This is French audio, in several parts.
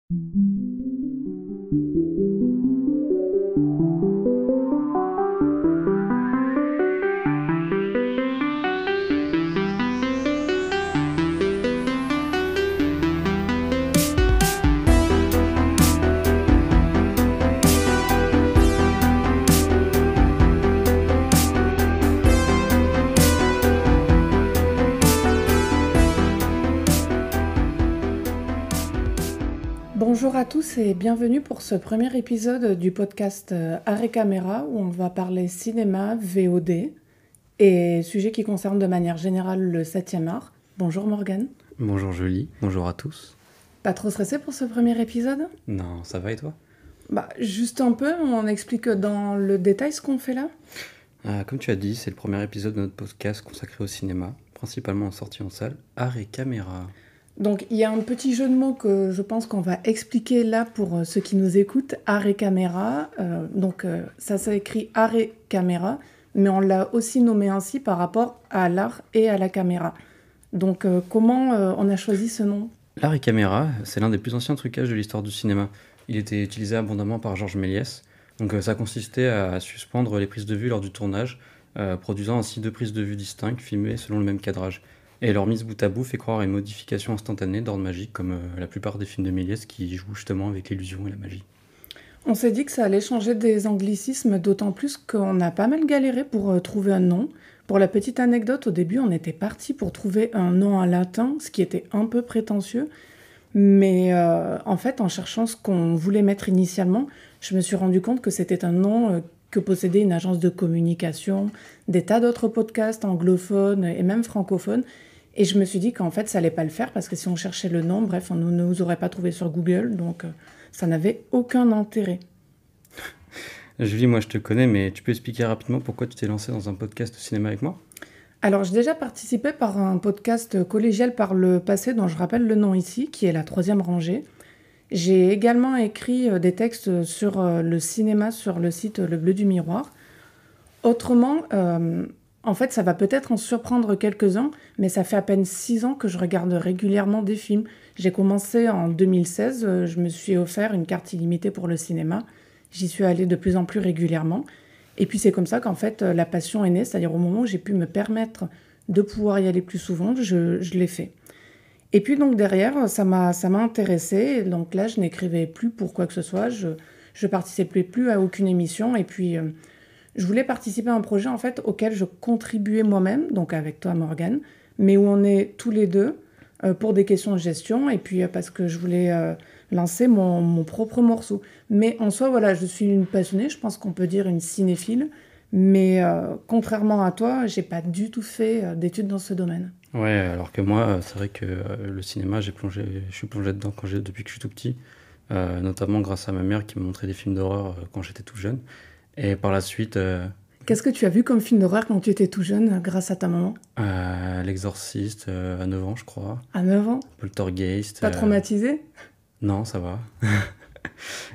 Bonjour à tous et bienvenue pour ce premier épisode du podcast Arrêt Caméra où on va parler cinéma, VOD et sujets qui concernent de manière générale le 7e art. Bonjour Morgane. Bonjour Julie, bonjour à tous. Pas trop stressé pour ce premier épisode ? Non, ça va et toi ? Juste un peu, on explique dans le détail ce qu'on fait là ? Comme tu as dit, c'est le premier épisode de notre podcast consacré au cinéma, principalement en sortie en salle, Arrêt Caméra. Donc il y a un petit jeu de mots que je pense qu'on va expliquer là pour ceux qui nous écoutent, Arrêt Caméra. Ça s'écrit Arrêt Caméra, mais on l'a aussi nommé ainsi par rapport à l'art et à la caméra. Donc comment on a choisi ce nom ? L'arrêt caméra, c'est l'un des plus anciens trucages de l'histoire du cinéma. Il était utilisé abondamment par Georges Méliès. Donc ça consistait à suspendre les prises de vue lors du tournage, produisant ainsi 2 prises de vue distinctes filmées selon le même cadrage. Et leur mise bout à bout fait croire à une modification instantanée d'ordre magique, comme la plupart des films de Méliès qui jouent justement avec l'illusion et la magie. On s'est dit que ça allait changer des anglicismes, d'autant plus qu'on a pas mal galéré pour trouver un nom. Pour la petite anecdote, au début, on était parti pour trouver un nom en latin, ce qui était un peu prétentieux. Mais en fait, en cherchant ce qu'on voulait mettre initialement, je me suis rendu compte que c'était un nom que possédait une agence de communication, des tas d'autres podcasts anglophones et même francophones. Et je me suis dit qu'en fait, ça allait pas le faire parce que si on cherchait le nom, bref, on ne nous aurait pas trouvé sur Google, donc ça n'avait aucun intérêt. Julie, moi je te connais, mais tu peux expliquer rapidement pourquoi tu t'es lancée dans un podcast de cinéma avec moi ? Alors, j'ai déjà participé par un podcast collégial par le passé, dont je rappelle le nom ici, qui est La Troisième Rangée. J'ai également écrit des textes sur le cinéma sur le site Le Bleu du Miroir. Autrement, en fait, ça va peut-être en surprendre quelques-uns, mais ça fait à peine 6 ans que je regarde régulièrement des films. J'ai commencé en 2016, je me suis offert une carte illimitée pour le cinéma. J'y suis allée de plus en plus régulièrement. Et puis c'est comme ça qu'en fait la passion est née, c'est-à-dire au moment où j'ai pu me permettre de pouvoir y aller plus souvent, je l'ai fait. Et puis donc derrière, ça m'a intéressée, donc là je n'écrivais plus pour quoi que ce soit, je participais plus à aucune émission, et puis je voulais participer à un projet en fait auquel je contribuais moi-même, donc avec toi Morgane, mais où on est tous les deux pour des questions de gestion, et puis parce que je voulais lancer mon propre morceau. Mais en soi, voilà, je suis une passionnée, je pense qu'on peut dire une cinéphile, mais contrairement à toi, j'ai pas du tout fait d'études dans ce domaine. Ouais, alors que moi, c'est vrai que le cinéma, je suis plongé dedans depuis que je suis tout petit, notamment grâce à ma mère qui m'a montré des films d'horreur quand j'étais tout jeune. Et par la suite... Qu'est-ce que tu as vu comme film d'horreur quand tu étais tout jeune, grâce à ta maman ? L'Exorciste, à 9 ans, je crois. À 9 ans ? Poltergeist. Pas traumatisé ? Non, ça va.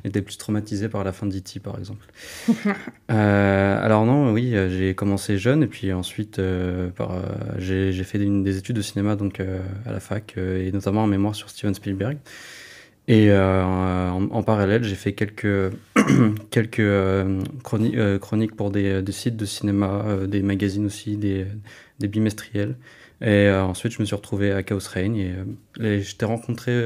J'étais plus traumatisé par la fin d'E.T. par exemple. Alors non, oui, j'ai commencé jeune et puis ensuite j'ai fait des études de cinéma donc à la fac et notamment en mémoire sur Steven Spielberg. Et en parallèle, j'ai fait quelques chroniques pour des sites de cinéma, des magazines aussi, des bimestriels. Et ensuite, je me suis retrouvé à Chaos Reign et je t'ai rencontré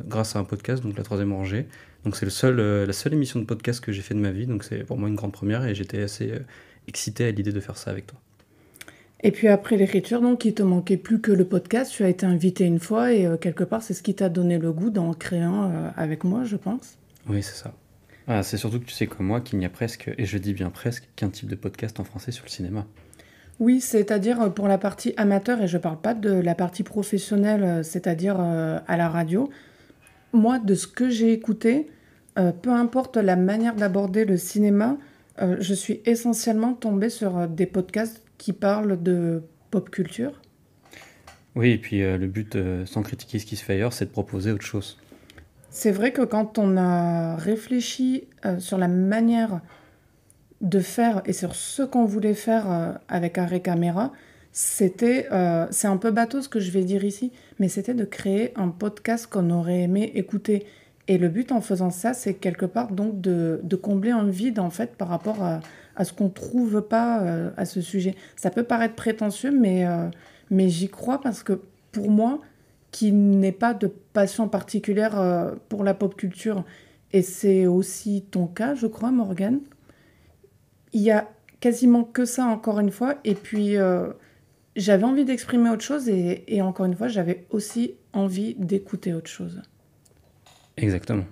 grâce à un podcast, donc La Troisième Rangée. Donc c'est la seule émission de podcast que j'ai fait de ma vie, donc c'est pour moi une grande première et j'étais assez excité à l'idée de faire ça avec toi. Et puis après l'écriture, donc il te manquait plus que le podcast, tu as été invité une fois et quelque part c'est ce qui t'a donné le goût d'en créer un avec moi, je pense. Oui, c'est ça. C'est surtout que tu sais comme moi qu'il n'y a presque, et je dis bien presque, qu'un type de podcast en français sur le cinéma. Oui, c'est-à-dire pour la partie amateur, et je parle pas de la partie professionnelle, c'est-à-dire à la radio. Moi, de ce que j'ai écouté, peu importe la manière d'aborder le cinéma, je suis essentiellement tombée sur des podcasts qui parlent de pop culture. Oui, et puis le but, sans critiquer ce qui se fait ailleurs, c'est de proposer autre chose. C'est vrai que quand on a réfléchi sur la manière de faire et sur ce qu'on voulait faire avec Arrêt Caméra, c'est un peu bateau ce que je vais dire ici, mais c'était de créer un podcast qu'on aurait aimé écouter Et le but en faisant ça, c'est quelque part donc de combler un vide en fait par rapport à ce qu'on ne trouve pas à ce sujet. Ça peut paraître prétentieux, mais j'y crois parce que pour moi, qui n'ai pas de passion particulière pour la pop culture, et c'est aussi ton cas, je crois, Morgane, il y a quasiment que ça encore une fois. Et puis, j'avais envie d'exprimer autre chose et encore une fois, j'avais aussi envie d'écouter autre chose. Exactement.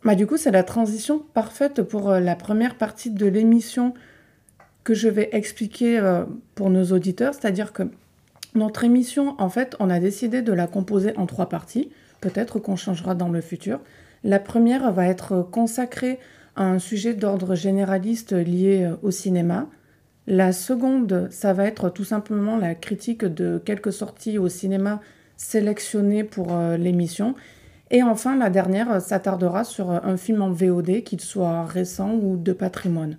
Bah, du coup, c'est la transition parfaite pour la première partie de l'émission que je vais expliquer pour nos auditeurs. C'est-à-dire que notre émission, en fait, on a décidé de la composer en 3 parties. Peut-être qu'on changera dans le futur. La première va être consacrée à un sujet d'ordre généraliste lié au cinéma. La seconde, ça va être tout simplement la critique de quelques sorties au cinéma sélectionnées pour l'émission. Et enfin, la dernière s'attardera sur un film en VOD, qu'il soit récent ou de patrimoine.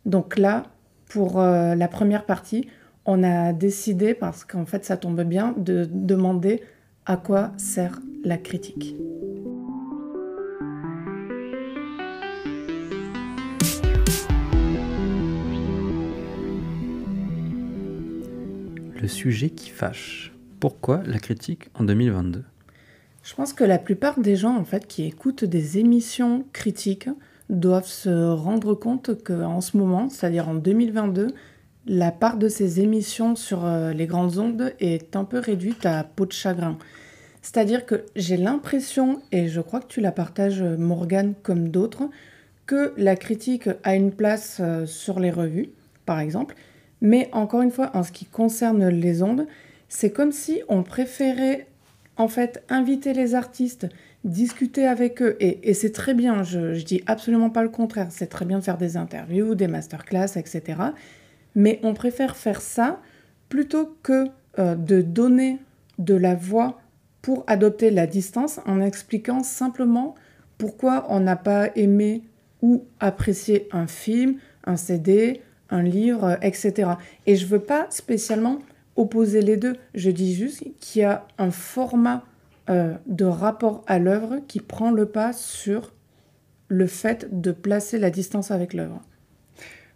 Donc là, pour la première partie, on a décidé, parce qu'en fait ça tombe bien, de demander à quoi sert la critique. Le sujet qui fâche. Pourquoi la critique en 2022 ? Je pense que la plupart des gens en fait, qui écoutent des émissions critiques doivent se rendre compte qu'en ce moment, c'est-à-dire en 2022, la part de ces émissions sur les grandes ondes est un peu réduite à peau de chagrin. C'est-à-dire que j'ai l'impression, et je crois que tu la partages Morgane comme d'autres, que la critique a une place sur les revues, par exemple. Mais encore une fois, en ce qui concerne les ondes, c'est comme si on préférait en fait inviter les artistes, discuter avec eux, et c'est très bien, je dis absolument pas le contraire, c'est très bien de faire des interviews, des masterclass, etc. Mais on préfère faire ça plutôt que de donner de la voix pour adopter la distance en expliquant simplement pourquoi on n'a pas aimé ou apprécié un film, un CD, un livre, etc. Et je ne veux pas spécialement opposer les deux. Je dis juste qu'il y a un format de rapport à l'œuvre qui prend le pas sur le fait de placer la distance avec l'œuvre.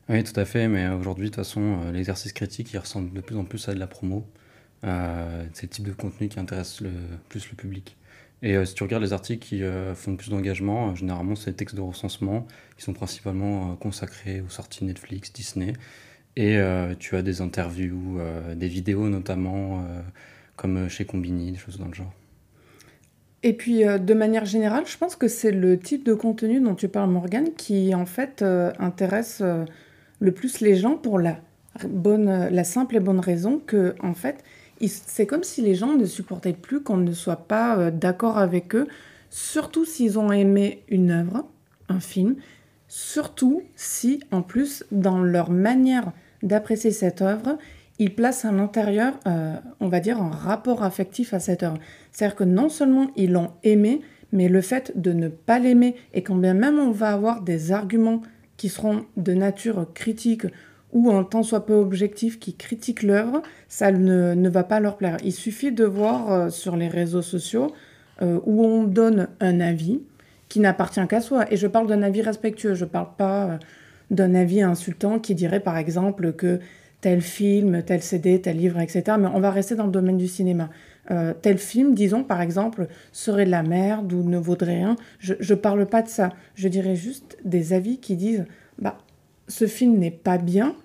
Oui, tout à fait, mais aujourd'hui, de toute façon, l'exercice critique, il ressemble de plus en plus à de la promo. C'est le type de contenu qui intéresse plus le public. Et si tu regardes les articles qui font plus d'engagement, généralement, c'est des textes de recensement qui sont principalement consacrés aux sorties Netflix, Disney. Et tu as des interviews, des vidéos notamment, comme chez Combini, des choses dans le genre. Et puis, de manière générale, je pense que c'est le type de contenu dont tu parles, Morgane, qui en fait intéresse le plus les gens pour la simple et bonne raison que, en fait, c'est comme si les gens ne supportaient plus qu'on ne soit pas d'accord avec eux, surtout s'ils ont aimé une œuvre, un film, surtout si, en plus, dans leur manière d'apprécier cette œuvre, ils placent à l'intérieur, on va dire, un rapport affectif à cette œuvre. C'est-à-dire que non seulement ils l'ont aimé, mais le fait de ne pas l'aimer, et quand bien même on va avoir des arguments qui seront de nature critique ou un tant soit peu objectif qui critiquent l'œuvre, ça ne va pas leur plaire. Il suffit de voir sur les réseaux sociaux où on donne un avis qui n'appartient qu'à soi. Et je parle d'un avis respectueux, je ne parle pas d'un avis insultant qui dirait par exemple que tel film, tel CD, tel livre, etc. Mais on va rester dans le domaine du cinéma. Tel film, disons par exemple, serait de la merde ou ne vaudrait rien. Je ne parle pas de ça. Je dirais juste des avis qui disent ce film n'est pas bien,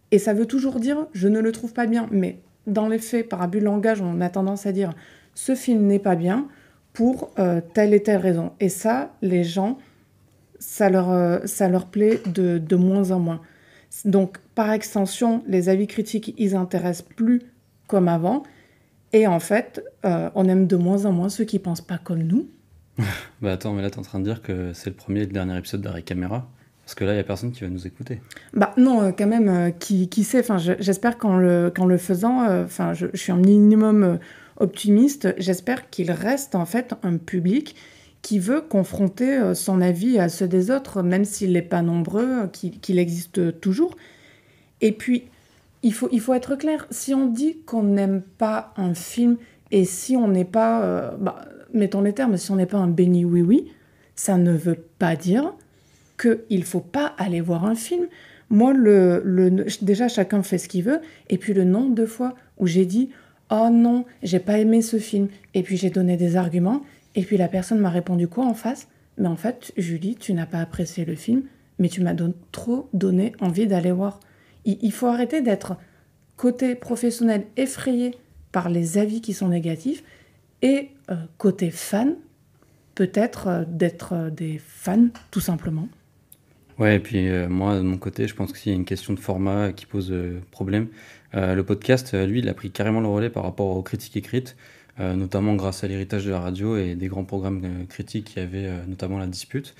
et ça veut toujours dire je ne le trouve pas bien. Mais dans les faits, par abus de langage, on a tendance à dire ce film n'est pas bien pour telle et telle raison. Et ça, les gens, ça leur plaît de moins en moins. Donc, par extension, les avis critiques, ils intéressent plus comme avant. Et en fait, on aime de moins en moins ceux qui pensent pas comme nous. Attends, mais là, t'es en train de dire que c'est le premier et le dernier épisode d'Arrêt Caméra ? Parce que là, il n'y a personne qui va nous écouter. Non, quand même, qui sait. J'espère qu'en le faisant, je suis un minimum optimiste. J'espère qu'il reste en fait un public qui veut confronter son avis à ceux des autres, même s'il n'est pas nombreux, qu'il existe toujours. Et puis, il faut être clair. Si on dit qu'on n'aime pas un film, et si on n'est pas, mettons les termes, si on n'est pas un béni oui-oui, ça ne veut pas dire qu'il ne faut pas aller voir un film. Moi, déjà, chacun fait ce qu'il veut. Et puis, le nombre de fois où j'ai dit « Oh non, j'ai pas aimé ce film », et puis j'ai donné des arguments, et puis la personne m'a répondu quoi en face ? Mais en fait, Julie, tu n'as pas apprécié le film, mais tu m'as trop donné envie d'aller voir. Il faut arrêter d'être côté professionnel effrayé par les avis qui sont négatifs, et côté fan, peut-être d'être des fans, tout simplement. Ouais, et puis moi, de mon côté, je pense qu'il y a une question de format qui pose problème. Le podcast, lui, il a pris carrément le relais par rapport aux critiques écrites, notamment grâce à l'héritage de la radio et des grands programmes critiques qui avaient notamment La Dispute.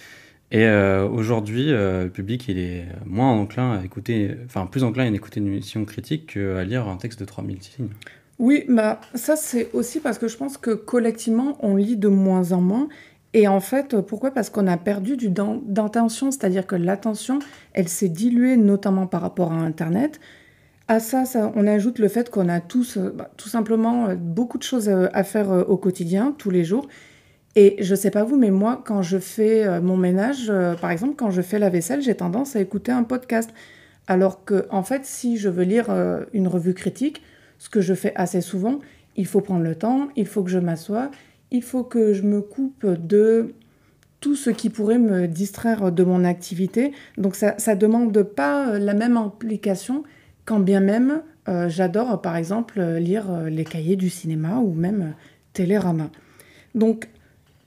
Et aujourd'hui, le public, il est moins enclin à écouter, enfin plus enclin à écouter une émission critique qu'à lire un texte de 3000 signes. Oui, bah ça c'est aussi parce que je pense que collectivement on lit de moins en moins. Et en fait, pourquoi ? Parce qu'on a perdu d'intention, c'est-à-dire que l'attention, elle s'est diluée notamment par rapport à Internet. À ça, on ajoute le fait qu'on a tous, tout simplement, beaucoup de choses à faire au quotidien, tous les jours. Et je sais pas vous, mais moi, quand je fais mon ménage, par exemple, quand je fais la vaisselle, j'ai tendance à écouter un podcast. Alors que, en fait, si je veux lire une revue critique, ce que je fais assez souvent, il faut prendre le temps, il faut que je m'assoie, il faut que je me coupe de tout ce qui pourrait me distraire de mon activité. Donc ça demande pas la même implication, quand bien même j'adore, par exemple, lire les cahiers du cinéma ou même Télérama. Donc,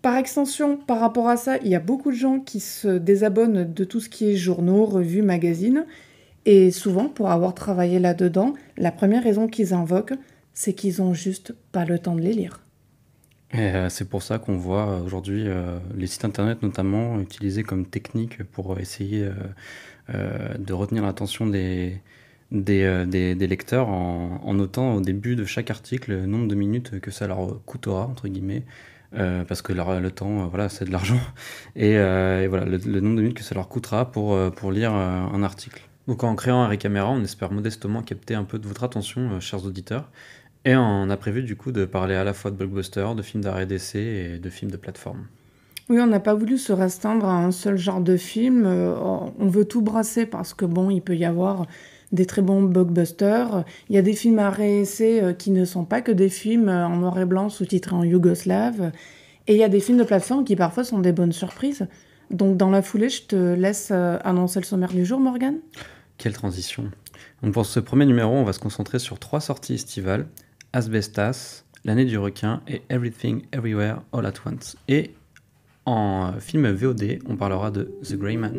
par extension, par rapport à ça, il y a beaucoup de gens qui se désabonnent de tout ce qui est journaux, revues, magazines. Et souvent, pour avoir travaillé là-dedans, la première raison qu'ils invoquent, c'est qu'ils ont juste pas le temps de les lire. Et c'est pour ça qu'on voit aujourd'hui les sites internet notamment utilisés comme technique pour essayer de retenir l'attention des lecteurs en notant au début de chaque article le nombre de minutes que ça leur coûtera, entre guillemets, parce que le temps, voilà, c'est de l'argent, et voilà, le nombre de minutes que ça leur coûtera pour lire un article. Donc en créant Harry Caméra, on espère modestement capter un peu de votre attention, chers auditeurs, et on a prévu du coup de parler à la fois de blockbusters, de films d'arrêt d'essai et de films de plateforme. Oui, on n'a pas voulu se restreindre à un seul genre de film. On veut tout brasser parce que bon, il peut y avoir des très bons blockbusters. Il y a des films à réessai qui ne sont pas que des films en noir et blanc sous-titrés en yougoslave. Et il y a des films de plateforme qui parfois sont des bonnes surprises. Donc dans la foulée, je te laisse annoncer le sommaire du jour, Morgane. Quelle transition. Donc pour ce premier numéro, on va se concentrer sur 3 sorties estivales: Asbestas, L'année du requin et Everything Everywhere All at Once. Et en film VOD, on parlera de The Grey Man.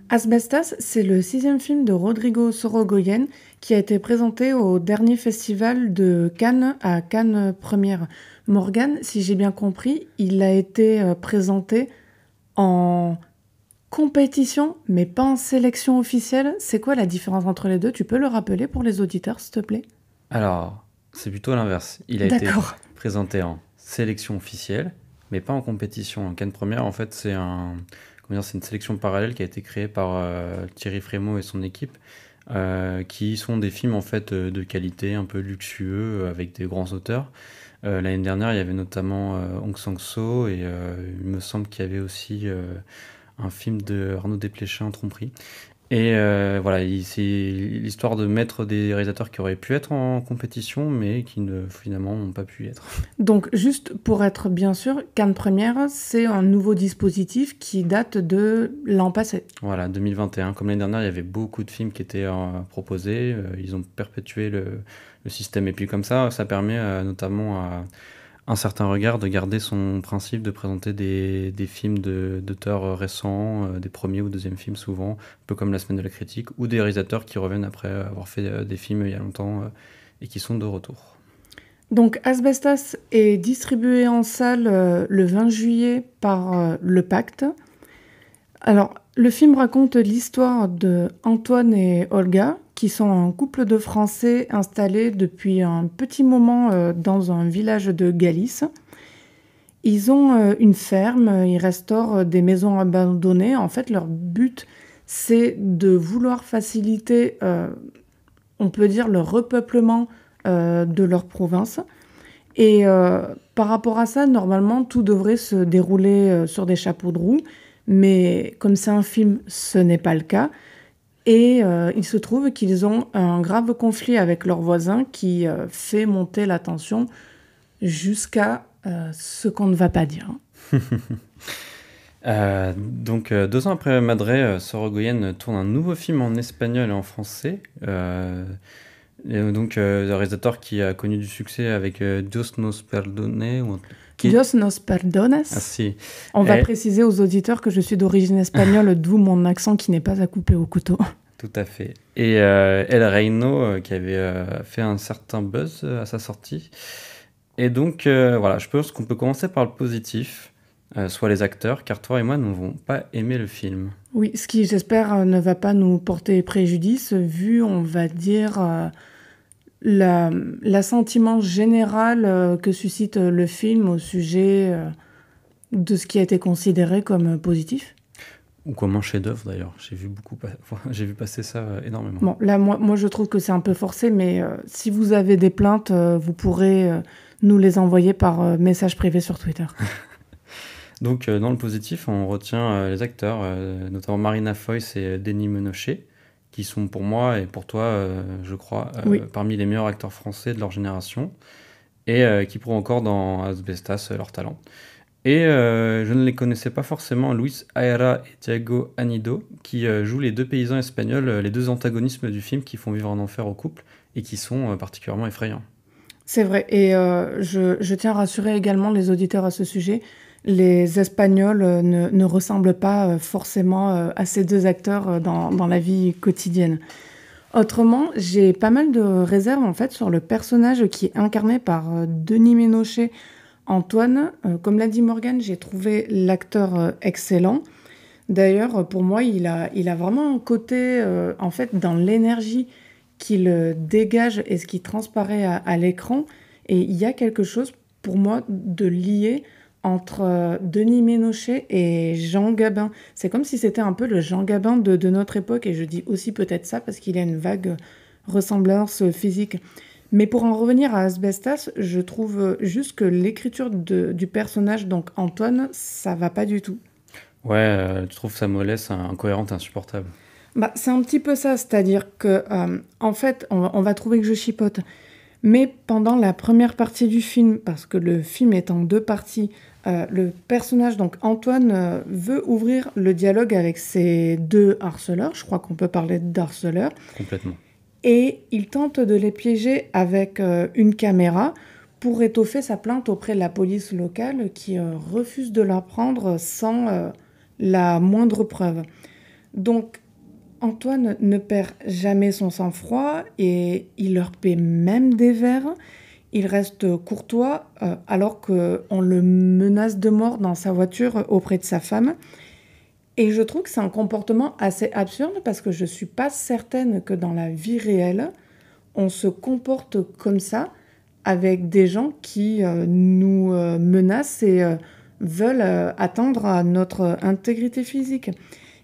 Asbestas, c'est le 6e film de Rodrigo Sorogoyen qui a été présenté au dernier festival de Cannes à Cannes Première. Morgane, si j'ai bien compris, il a été présenté en compétition, mais pas en sélection officielle. C'est quoi la différence entre les deux ? Tu peux le rappeler pour les auditeurs, s'il te plaît ? Alors, c'est plutôt l'inverse. Il a été D'accord. présenté en sélection officielle, mais pas en compétition. En Cannes Première, en fait, c'est une sélection parallèle qui a été créée par Thierry Frémaux et son équipe, qui sont des films en fait de qualité, un peu luxueux, avec des grands auteurs. L'année dernière, il y avait notamment Hong Sang-soo, et il me semble qu'il y avait aussi un film de Arnaud Desplechin, Tromperie. Et voilà, c'est l'histoire de mettre des réalisateurs qui auraient pu être en compétition, mais qui finalement n'ont pas pu être. Donc, juste pour être bien sûr, Cannes Première, c'est un nouveau dispositif qui date de l'an passé. Voilà, 2021. Comme l'année dernière, il y avait beaucoup de films qui étaient proposés. Ils ont perpétué le système. Et puis comme ça permet notamment à un certain regard de garder son principe de présenter des films d'auteurs récents, des premiers ou deuxièmes films souvent, un peu comme La Semaine de la Critique, ou des réalisateurs qui reviennent après avoir fait des films il y a longtemps et qui sont de retour. Donc Asbestas est distribué en salle le 20 juillet par Le Pacte. Alors, le film raconte l'histoire de Antoine et Olga, qui sont un couple de Français installés depuis un petit moment dans un village de Galice. Ils ont une ferme, ils restaurent des maisons abandonnées. En fait, leur but, c'est de vouloir faciliter, on peut dire, le repeuplement de leur province. Et par rapport à ça, normalement, tout devrait se dérouler sur des chapeaux de roue. Mais comme c'est un film, ce n'est pas le cas. Et il se trouve qu'ils ont un grave conflit avec leurs voisins qui fait monter la tension jusqu'à ce qu'on ne va pas dire. Donc, 2 ans après Madré, Sorogoyen tourne un nouveau film en espagnol et en français. Donc, le réalisateur qui a connu du succès avec Dios nos perdone. Dios nos perdones. Ah si. On va préciser aux auditeurs que je suis d'origine espagnole, d'où mon accent qui n'est pas à couper au couteau. Tout à fait. Et El Reino, qui avait fait un certain buzz à sa sortie. Et donc, voilà, je pense qu'on peut commencer par le positif, soit les acteurs, car toi et moi, nous n'avons pas aimé le film. Oui, ce qui, j'espère, ne va pas nous porter préjudice, vu, on va dire, l'assentiment général que suscite le film au sujet de ce qui a été considéré comme positif. Ou comme un chef-d'œuvre d'ailleurs. J'ai vu passer ça énormément. Bon, là, moi, je trouve que c'est un peu forcé, mais si vous avez des plaintes, vous pourrez nous les envoyer par message privé sur Twitter. Donc, dans le positif, on retient les acteurs, notamment Marina Foïs et Denis Ménochet, qui sont pour moi et pour toi, je crois, Oui. parmi les meilleurs acteurs français de leur génération, et qui prouvent encore dans Asbestas leur talent. Et je ne les connaissais pas forcément, Luis Aera et Thiago Anido, qui jouent les 2 paysans espagnols, les 2 antagonismes du film qui font vivre un enfer au couple et qui sont particulièrement effrayants. C'est vrai, et je tiens à rassurer également les auditeurs à ce sujet. Les Espagnols ne ressemblent pas forcément à ces 2 acteurs dans la vie quotidienne. Autrement, j'ai pas mal de réserves en fait sur le personnage qui est incarné par Denis Ménochet, Antoine. Comme l'a dit Morgane, j'ai trouvé l'acteur excellent. D'ailleurs, pour moi, il a vraiment un côté, en fait, dans l'énergie qu'il dégage et ce qui transparaît à l'écran. Et il y a quelque chose, pour moi, de lié entre Denis Ménochet et Jean Gabin. C'est comme si c'était un peu le Jean Gabin de notre époque, et je dis aussi peut-être ça parce qu'il a une vague ressemblance physique. Mais pour en revenir à Asbestas, je trouve juste que l'écriture du personnage, donc Antoine, ça va pas du tout. Ouais, tu trouves sa mollesse incohérente et insupportable. Bah, c'est un petit peu ça, c'est-à-dire que, en fait, on va trouver que je chipote. Mais pendant la première partie du film, parce que le film est en 2 parties, le personnage, donc Antoine, veut ouvrir le dialogue avec ses 2 harceleurs. Je crois qu'on peut parler d'harceleurs. Complètement. Et il tente de les piéger avec une caméra pour étoffer sa plainte auprès de la police locale qui refuse de la prendre sans la moindre preuve. Donc, Antoine ne perd jamais son sang-froid et il leur paie même des verres. Il reste courtois alors qu'on le menace de mort dans sa voiture auprès de sa femme. Et je trouve que c'est un comportement assez absurde parce que je ne suis pas certaine que dans la vie réelle, on se comporte comme ça avec des gens qui nous menacent et veulent atteindre à notre intégrité physique.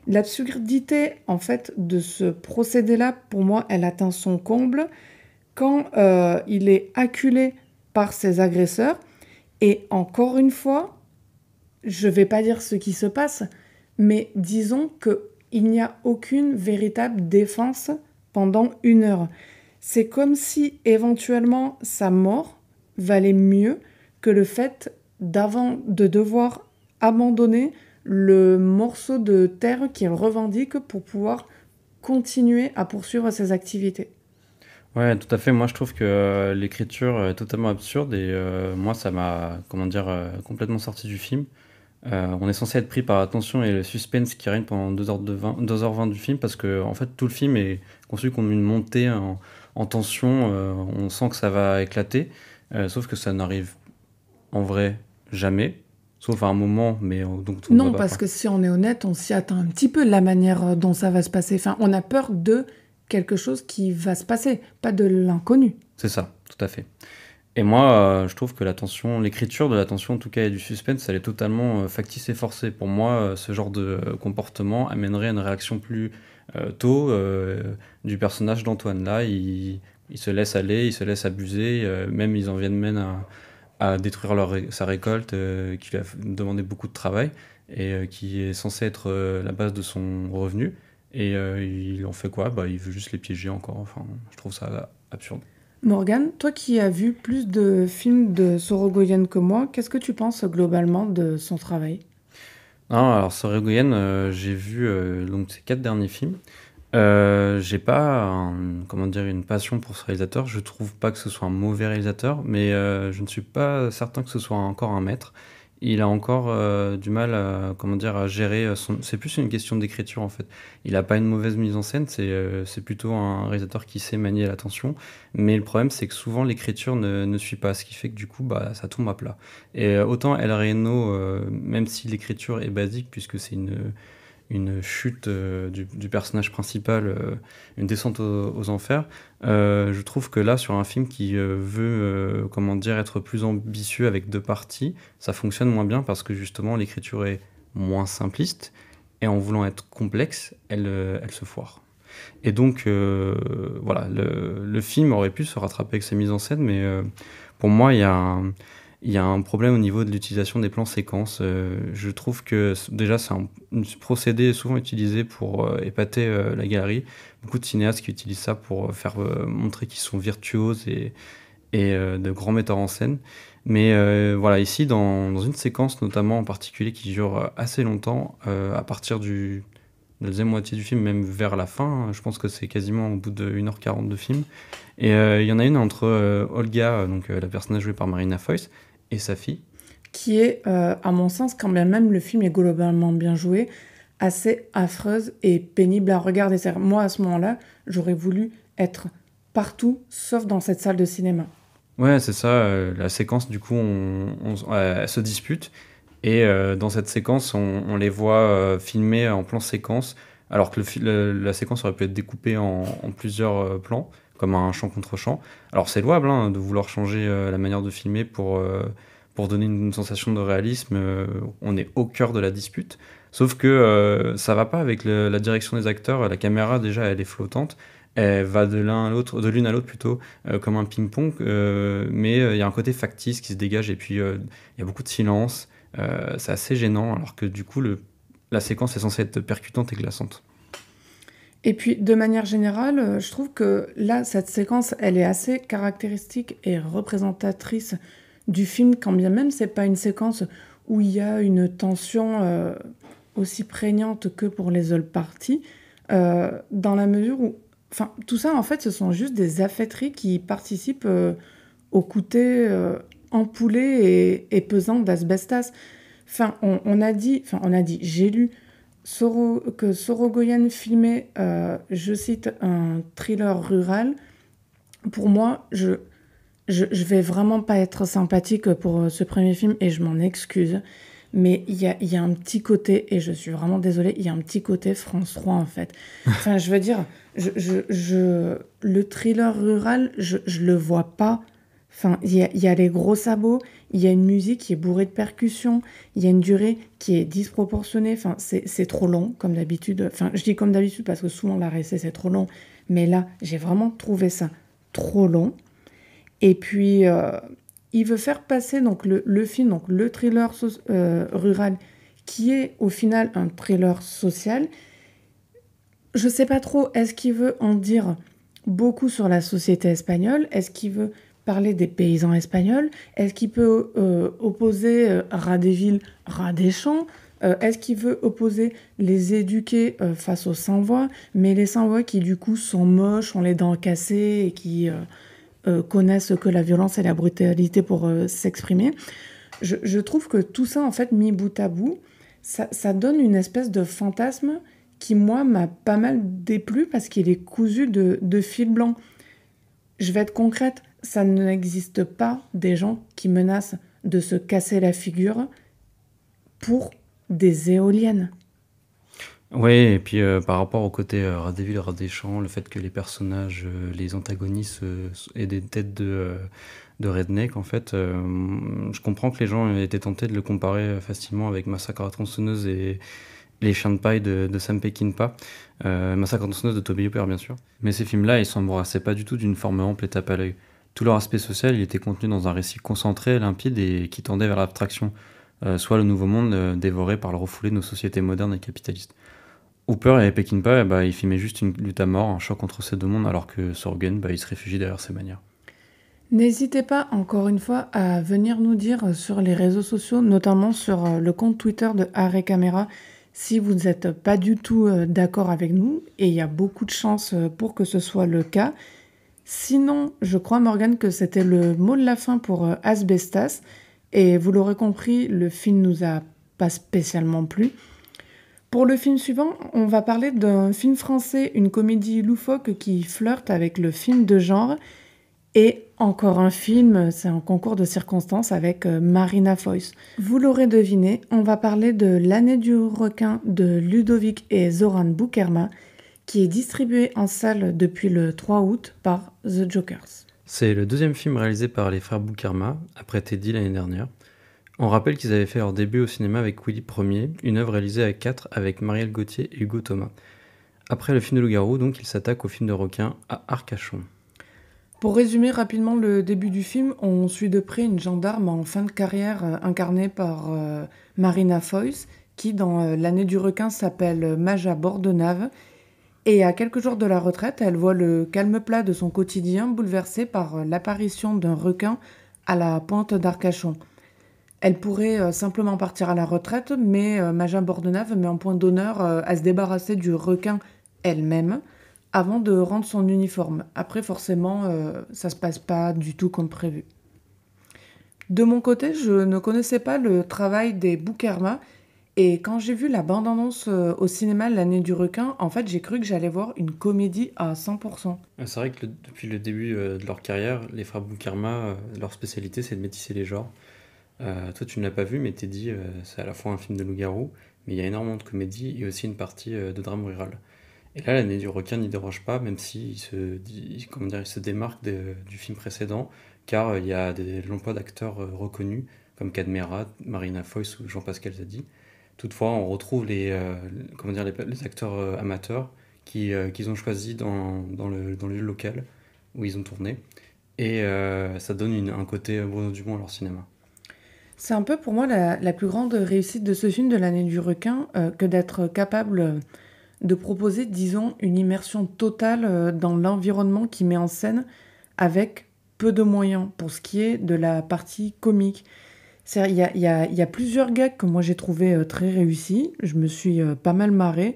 L'absurdité, en fait, de ce procédé-là, pour moi, elle atteint son comble quand il est acculé par ses agresseurs. Et encore une fois, je ne vais pas dire ce qui se passe, mais disons qu'il n'y a aucune véritable défense pendant 1 heure. C'est comme si, éventuellement, sa mort valait mieux que le fait de devoir abandonner le morceau de terre qu'il revendique pour pouvoir continuer à poursuivre ses activités. Ouais, tout à fait. Moi, je trouve que l'écriture est totalement absurde et moi, ça m'a, complètement sorti du film. On est censé être pris par la tension et le suspense qui règne pendant 2h20 du film parce que, en fait, tout le film est conçu comme une montée en tension. On sent que ça va éclater, sauf que ça n'arrive en vrai jamais. Sauf à un moment, mais donc on Non, parce que si on est honnête, on s'y attend un petit peu de la manière dont ça va se passer. Enfin, on a peur de quelque chose qui va se passer, pas de l'inconnu. C'est ça, tout à fait. Et moi, je trouve que l'écriture de la tension, en tout cas, et du suspense, elle est totalement factice et forcée. Pour moi, ce genre de comportement amènerait à une réaction plus tôt du personnage d'Antoine. Là, il se laisse aller, il se laisse abuser, même ils en viennent même à détruire sa récolte, qui lui a demandé beaucoup de travail, et qui est censée être la base de son revenu. Et il en fait quoi? Bah, il veut juste les piéger encore. Enfin, je trouve ça absurde. Morgane, toi qui as vu plus de films de Sorogoyen que moi, qu'est-ce que tu penses globalement de son travail? Non, alors Sorogoyen, j'ai vu donc ses 4 derniers films. J'ai pas comment dire, une passion pour ce réalisateur. Je trouve pas que ce soit un mauvais réalisateur, mais je ne suis pas certain que ce soit encore un maître. Il a encore du mal à, comment dire, à gérer c'est plus une question d'écriture en fait. Il a pas une mauvaise mise en scène, c'est plutôt un réalisateur qui sait manier l'attention. Mais le problème, c'est que souvent l'écriture ne suit pas, ce qui fait que du coup, bah, ça tombe à plat. Et autant El Reno, même si l'écriture est basique, puisque c'est une chute du personnage principal, une descente aux enfers. Je trouve que là, sur un film qui veut, comment dire, être plus ambitieux avec 2 parties, ça fonctionne moins bien parce que justement l'écriture est moins simpliste et en voulant être complexe, elle se foire. Et donc, voilà, le film aurait pu se rattraper avec ses mises en scène, mais pour moi, il y a un problème au niveau de l'utilisation des plans séquences. Je trouve que déjà, c'est un procédé souvent utilisé pour épater la galerie. Beaucoup de cinéastes qui utilisent ça pour faire montrer qu'ils sont virtuoses et de grands metteurs en scène. Mais voilà, ici, dans une séquence notamment en particulier qui dure assez longtemps, à partir de la deuxième moitié du film, même vers la fin, hein, je pense que c'est quasiment au bout de 1h40 de film. Et il y en a une entre Olga, donc la personnage jouée par Marina Foïs, et sa fille. Qui est, à mon sens, quand bien même le film est globalement bien joué, assez affreuse et pénible à regarder. C'est-à-dire, moi, à ce moment-là, j'aurais voulu être partout, sauf dans cette salle de cinéma. Ouais, c'est ça, la séquence, du coup, elle se dispute. Et dans cette séquence, on les voit filmer en plan séquence, alors que la séquence aurait pu être découpée en plusieurs plans, comme un champ contre champ. Alors c'est louable hein, de vouloir changer la manière de filmer pour donner une sensation de réalisme. On est au cœur de la dispute. Sauf que ça va pas avec la direction des acteurs. La caméra, déjà, elle est flottante. Elle va de l'une à l'autre plutôt, comme un ping-pong. Mais il y a un côté factice qui se dégage et puis il y a beaucoup de silence. C'est assez gênant, alors que du coup, la séquence est censée être percutante et glaçante. Et puis, de manière générale, je trouve que là, cette séquence, elle est assez caractéristique et représentatrice du film, quand bien même c'est pas une séquence où il y a une tension aussi prégnante que pour les autres parties, dans la mesure où, enfin, tout ça, en fait, ce sont juste des affaîtries qui participent au côté ampoulé et pesant d'Asbestas. Enfin, on a dit, j'ai lu que Sorogoyen filmait, je cite, un thriller rural. Pour moi, je vais vraiment pas être sympathique pour ce premier film et je m'en excuse. Mais il y a un petit côté, et je suis vraiment désolée, il y a un petit côté France 3 en fait. Enfin, je veux dire, le thriller rural, je le vois pas. Enfin, il y a les gros sabots, il y a une musique qui est bourrée de percussions, il y a une durée qui est disproportionnée. Enfin, c'est trop long, comme d'habitude. Enfin, je dis comme d'habitude parce que souvent la récit, c'est trop long. Mais là, j'ai vraiment trouvé ça trop long. Et puis, il veut faire passer donc, le film, donc, le thriller rural, qui est au final un thriller social. Je sais pas trop, est-ce qu'il veut en dire beaucoup sur la société espagnole? Est-ce qu'il veut parler des paysans espagnols? Est-ce qu'il peut opposer rat des villes, rat des champs? Est-ce qu'il veut opposer les éduqués face aux sans-voix, mais les sans-voix qui du coup sont moches, ont les dents cassées et qui connaissent que la violence et la brutalité pour s'exprimer? Je trouve que tout ça, en fait, mis bout à bout, ça donne une espèce de fantasme qui, moi, m'a pas mal déplu parce qu'il est cousu de fil blanc. Je vais être concrète, ça n'existe pas des gens qui menacent de se casser la figure pour des éoliennes. Ouais, et puis par rapport au côté rat des villes, rat des champs, le fait que les personnages, les antagonistes aient des têtes de redneck, en fait, je comprends que les gens aient été tentés de le comparer facilement avec Massacre à la tronçonneuse et Les Chiens de paille de Sam Peckinpah, Massacre à la tronçonneuse de Toby Hooper, bien sûr. Mais ces films-là, ils s'embrassaient pas du tout d'une forme ample et tape à l'œil. Tout leur aspect social, il était contenu dans un récit concentré, limpide et qui tendait vers l'abstraction, soit le nouveau monde dévoré par le refoulé de nos sociétés modernes et capitalistes. Hooper et Peckinpah, bah, ils filmaient juste une lutte à mort, un choc entre ces deux mondes, alors que Sorgen, bah, il se réfugie derrière ses manières. N'hésitez pas, encore une fois, à venir nous dire sur les réseaux sociaux, notamment sur le compte Twitter de Arrêt Caméra, si vous n'êtes pas du tout d'accord avec nous, et il y a beaucoup de chances pour que ce soit le cas. Sinon, je crois, Morgane, que c'était le mot de la fin pour Asbestas, et vous l'aurez compris, le film nous a pas spécialement plu. Pour le film suivant, on va parler d'un film français, une comédie loufoque qui flirte avec le film de genre, et encore un film, c'est un concours de circonstances avec Marina Foïs. Vous l'aurez deviné, on va parler de L'année du requin de Ludovic et Zoran Boukerma, qui est distribué en salle depuis le 3 août par The Jokers. C'est le deuxième film réalisé par les frères Boukerma, après Teddy l'année dernière. On rappelle qu'ils avaient fait leur début au cinéma avec Willy Ier, une œuvre réalisée à 4 avec Marielle Gauthier et Hugo Thomas. Après le film de loup-garou, donc, ils s'attaquent au film de requin à Arcachon. Pour résumer rapidement le début du film, on suit de près une gendarme en fin de carrière incarnée par Marina Foïs, qui dans L'année du requin s'appelle Maja Bordenave. Et à quelques jours de la retraite, elle voit le calme plat de son quotidien bouleversé par l'apparition d'un requin à la pointe d'Arcachon. Elle pourrait simplement partir à la retraite, mais Maja Bordenave met en point d'honneur à se débarrasser du requin elle-même avant de rendre son uniforme. Après, forcément, ça se passe pas du tout comme prévu. De mon côté, je ne connaissais pas le travail des Boukerma, et quand j'ai vu la bande-annonce au cinéma L'année du requin, en fait, j'ai cru que j'allais voir une comédie à 100%. C'est vrai que depuis le début de leur carrière, les frères Boukerma, leur spécialité, c'est de métisser les genres. Toi, tu ne l'as pas vu, mais Teddy, c'est à la fois un film de loup-garou, mais il y a énormément de comédie et aussi une partie de drame rural. Et là, L'année du requin n'y déroge pas, même s'il comment dire, il se démarque du film précédent, car il y a l'emploi d'acteurs reconnus, comme Cadmerade, Marina Foïs ou Jean-Pascal Zadi. Toutefois, on retrouve comment dire, les acteurs amateurs qu'ils ont choisis dans le lieu local où ils ont tourné. Et ça donne un côté Bruno Dumont à leur cinéma. C'est un peu pour moi la plus grande réussite de ce film de L'année du requin que d'être capable de proposer, disons, une immersion totale dans l'environnement qui met en scène avec peu de moyens pour ce qui est de la partie comique. Il y a plusieurs gags que moi j'ai trouvé très réussis. Je me suis pas mal marrée.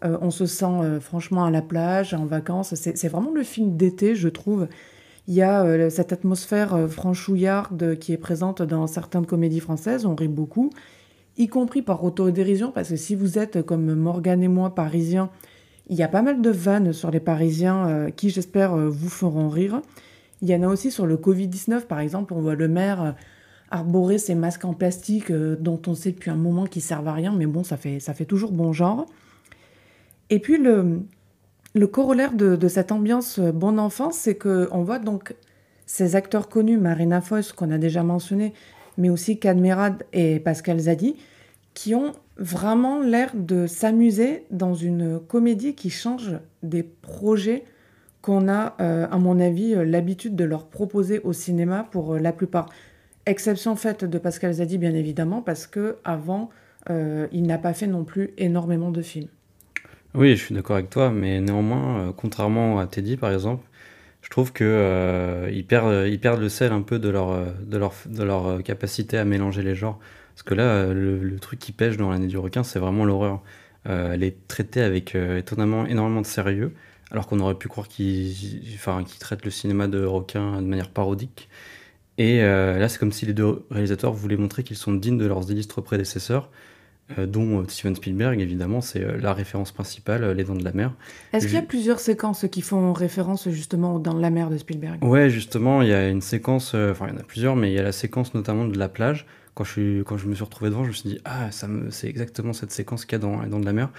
On se sent franchement à la plage, en vacances. C'est vraiment le film d'été, je trouve. Il y a cette atmosphère franchouillarde qui est présente dans certaines comédies françaises. On rit beaucoup, y compris par autodérision, parce que si vous êtes comme Morgane et moi, parisiens, il y a pas mal de vannes sur les Parisiens qui, j'espère, vous feront rire. Il y en a aussi sur le Covid-19, par exemple. On voit le maire arborer ses masques en plastique dont on sait depuis un moment qu'ils servent à rien, mais bon, ça fait toujours bon genre. Et puis le corollaire de cette ambiance bon enfant, c'est qu'on voit donc ces acteurs connus, Marina Foïs, qu'on a déjà mentionné, mais aussi Cadmerade et Pascal Zadi, qui ont vraiment l'air de s'amuser dans une comédie qui change des projets qu'on a, à mon avis, l'habitude de leur proposer au cinéma pour la plupart. Exception faite de Pascal Zadi, bien évidemment, parce qu'avant, il n'a pas fait non plus énormément de films. Oui, je suis d'accord avec toi, mais néanmoins, contrairement à Teddy par exemple, je trouve que ils perdent le sel un peu de leur capacité à mélanger les genres. Parce que là, le truc qui pêche dans L'année du requin, c'est vraiment l'horreur. Elle est traitée avec étonnamment énormément de sérieux, alors qu'on aurait pu croire qu'ils traitent le cinéma de requin de manière parodique. Et là, c'est comme si les deux réalisateurs voulaient montrer qu'ils sont dignes de leurs illustres prédécesseurs, dont Steven Spielberg, évidemment, c'est la référence principale, Les Dents de la Mer. Est-ce qu'il y a Ju- plusieurs séquences qui font référence justement aux Dents de la mer de Spielberg? Ouais, justement, il y a une séquence, enfin, il y en a plusieurs, mais il y a la séquence notamment de la plage. Quand je me suis retrouvé devant, je me suis dit, ah, c'est exactement cette séquence qu'il y a dans Les Dents de la Mer.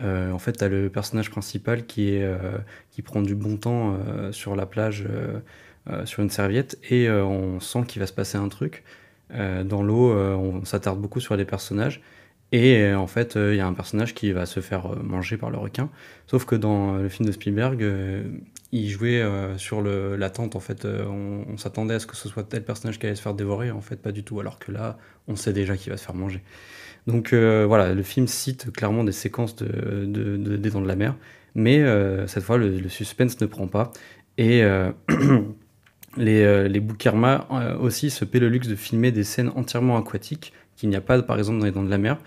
En fait, tu as le personnage principal qui prend du bon temps sur la plage, sur une serviette, et on sent qu'il va se passer un truc. Dans l'eau, on s'attarde beaucoup sur les personnages. Et en fait, il y a un personnage qui va se faire manger par le requin. Sauf que dans le film de Spielberg, il jouait sur l'attente. En fait, on s'attendait à ce que ce soit tel personnage qui allait se faire dévorer. En fait, pas du tout. Alors que là, on sait déjà qu'il va se faire manger. Donc voilà, le film cite clairement des séquences des Dents de la Mer. Mais cette fois, le suspense ne prend pas. Et les Boukhirma aussi se paient le luxe de filmer des scènes entièrement aquatiques qu'il n'y a pas, par exemple, dans les Dents de la Mer.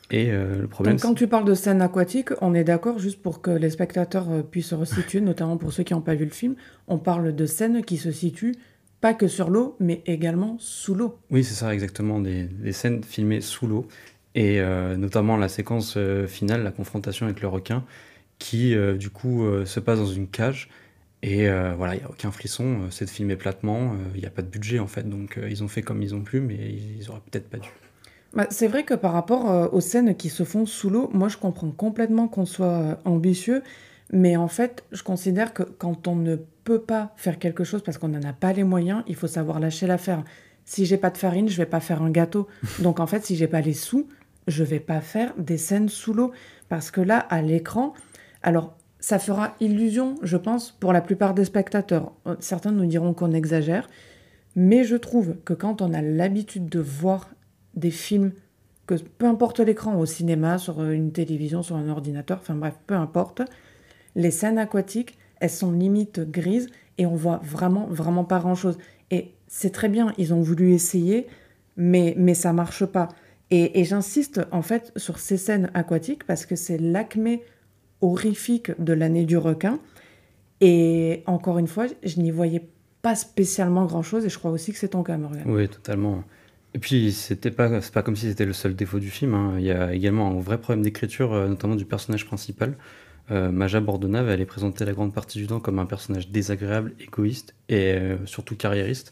Et le problème, Donc, quand tu parles de scènes aquatiques, on est d'accord, juste pour que les spectateurs puissent se resituer, notamment pour ceux qui n'ont pas vu le film, on parle de scènes qui se situent pas que sur l'eau, mais également sous l'eau. oui, c'est ça, exactement, des scènes filmées sous l'eau. Et notamment la séquence finale, la confrontation avec le requin, qui du coup se passe dans une cage. Et voilà, il n'y a aucun frisson, c'est filmé platement, il n'y a pas de budget en fait, donc ils ont fait comme ils ont pu, mais ils auraient peut-être pas dû. Bah, c'est vrai que par rapport aux scènes qui se font sous l'eau, moi je comprends complètement qu'on soit ambitieux, mais en fait, je considère que quand on ne peut pas faire quelque chose parce qu'on n'en a pas les moyens, il faut savoir lâcher l'affaire. Si j'ai pas de farine, je vais pas faire un gâteau. Donc en fait, si j'ai pas les sous, je vais pas faire des scènes sous l'eau. Parce que là, à l'écran, alors ça fera illusion, je pense, pour la plupart des spectateurs. Certains nous diront qu'on exagère, mais je trouve que quand on a l'habitude de voir des films, que peu importe l'écran, au cinéma, sur une télévision, sur un ordinateur, enfin bref, peu importe, les scènes aquatiques, elles sont limite grises et on voit vraiment, vraiment pas grand-chose. Et c'est très bien, ils ont voulu essayer, mais ça marche pas. Et j'insiste en fait sur ces scènes aquatiques parce que c'est l'acmé horrifique de l'année du requin. Et encore une fois, je n'y voyais pas spécialement grand-chose et je crois aussi que c'est ton cas, Morgane. Oui, totalement. Et puis, c'est pas comme si c'était le seul défaut du film, hein. Il y a également un vrai problème d'écriture, notamment du personnage principal. Maja Bordenave, elle est présentée la grande partie du temps comme un personnage désagréable, égoïste et surtout carriériste.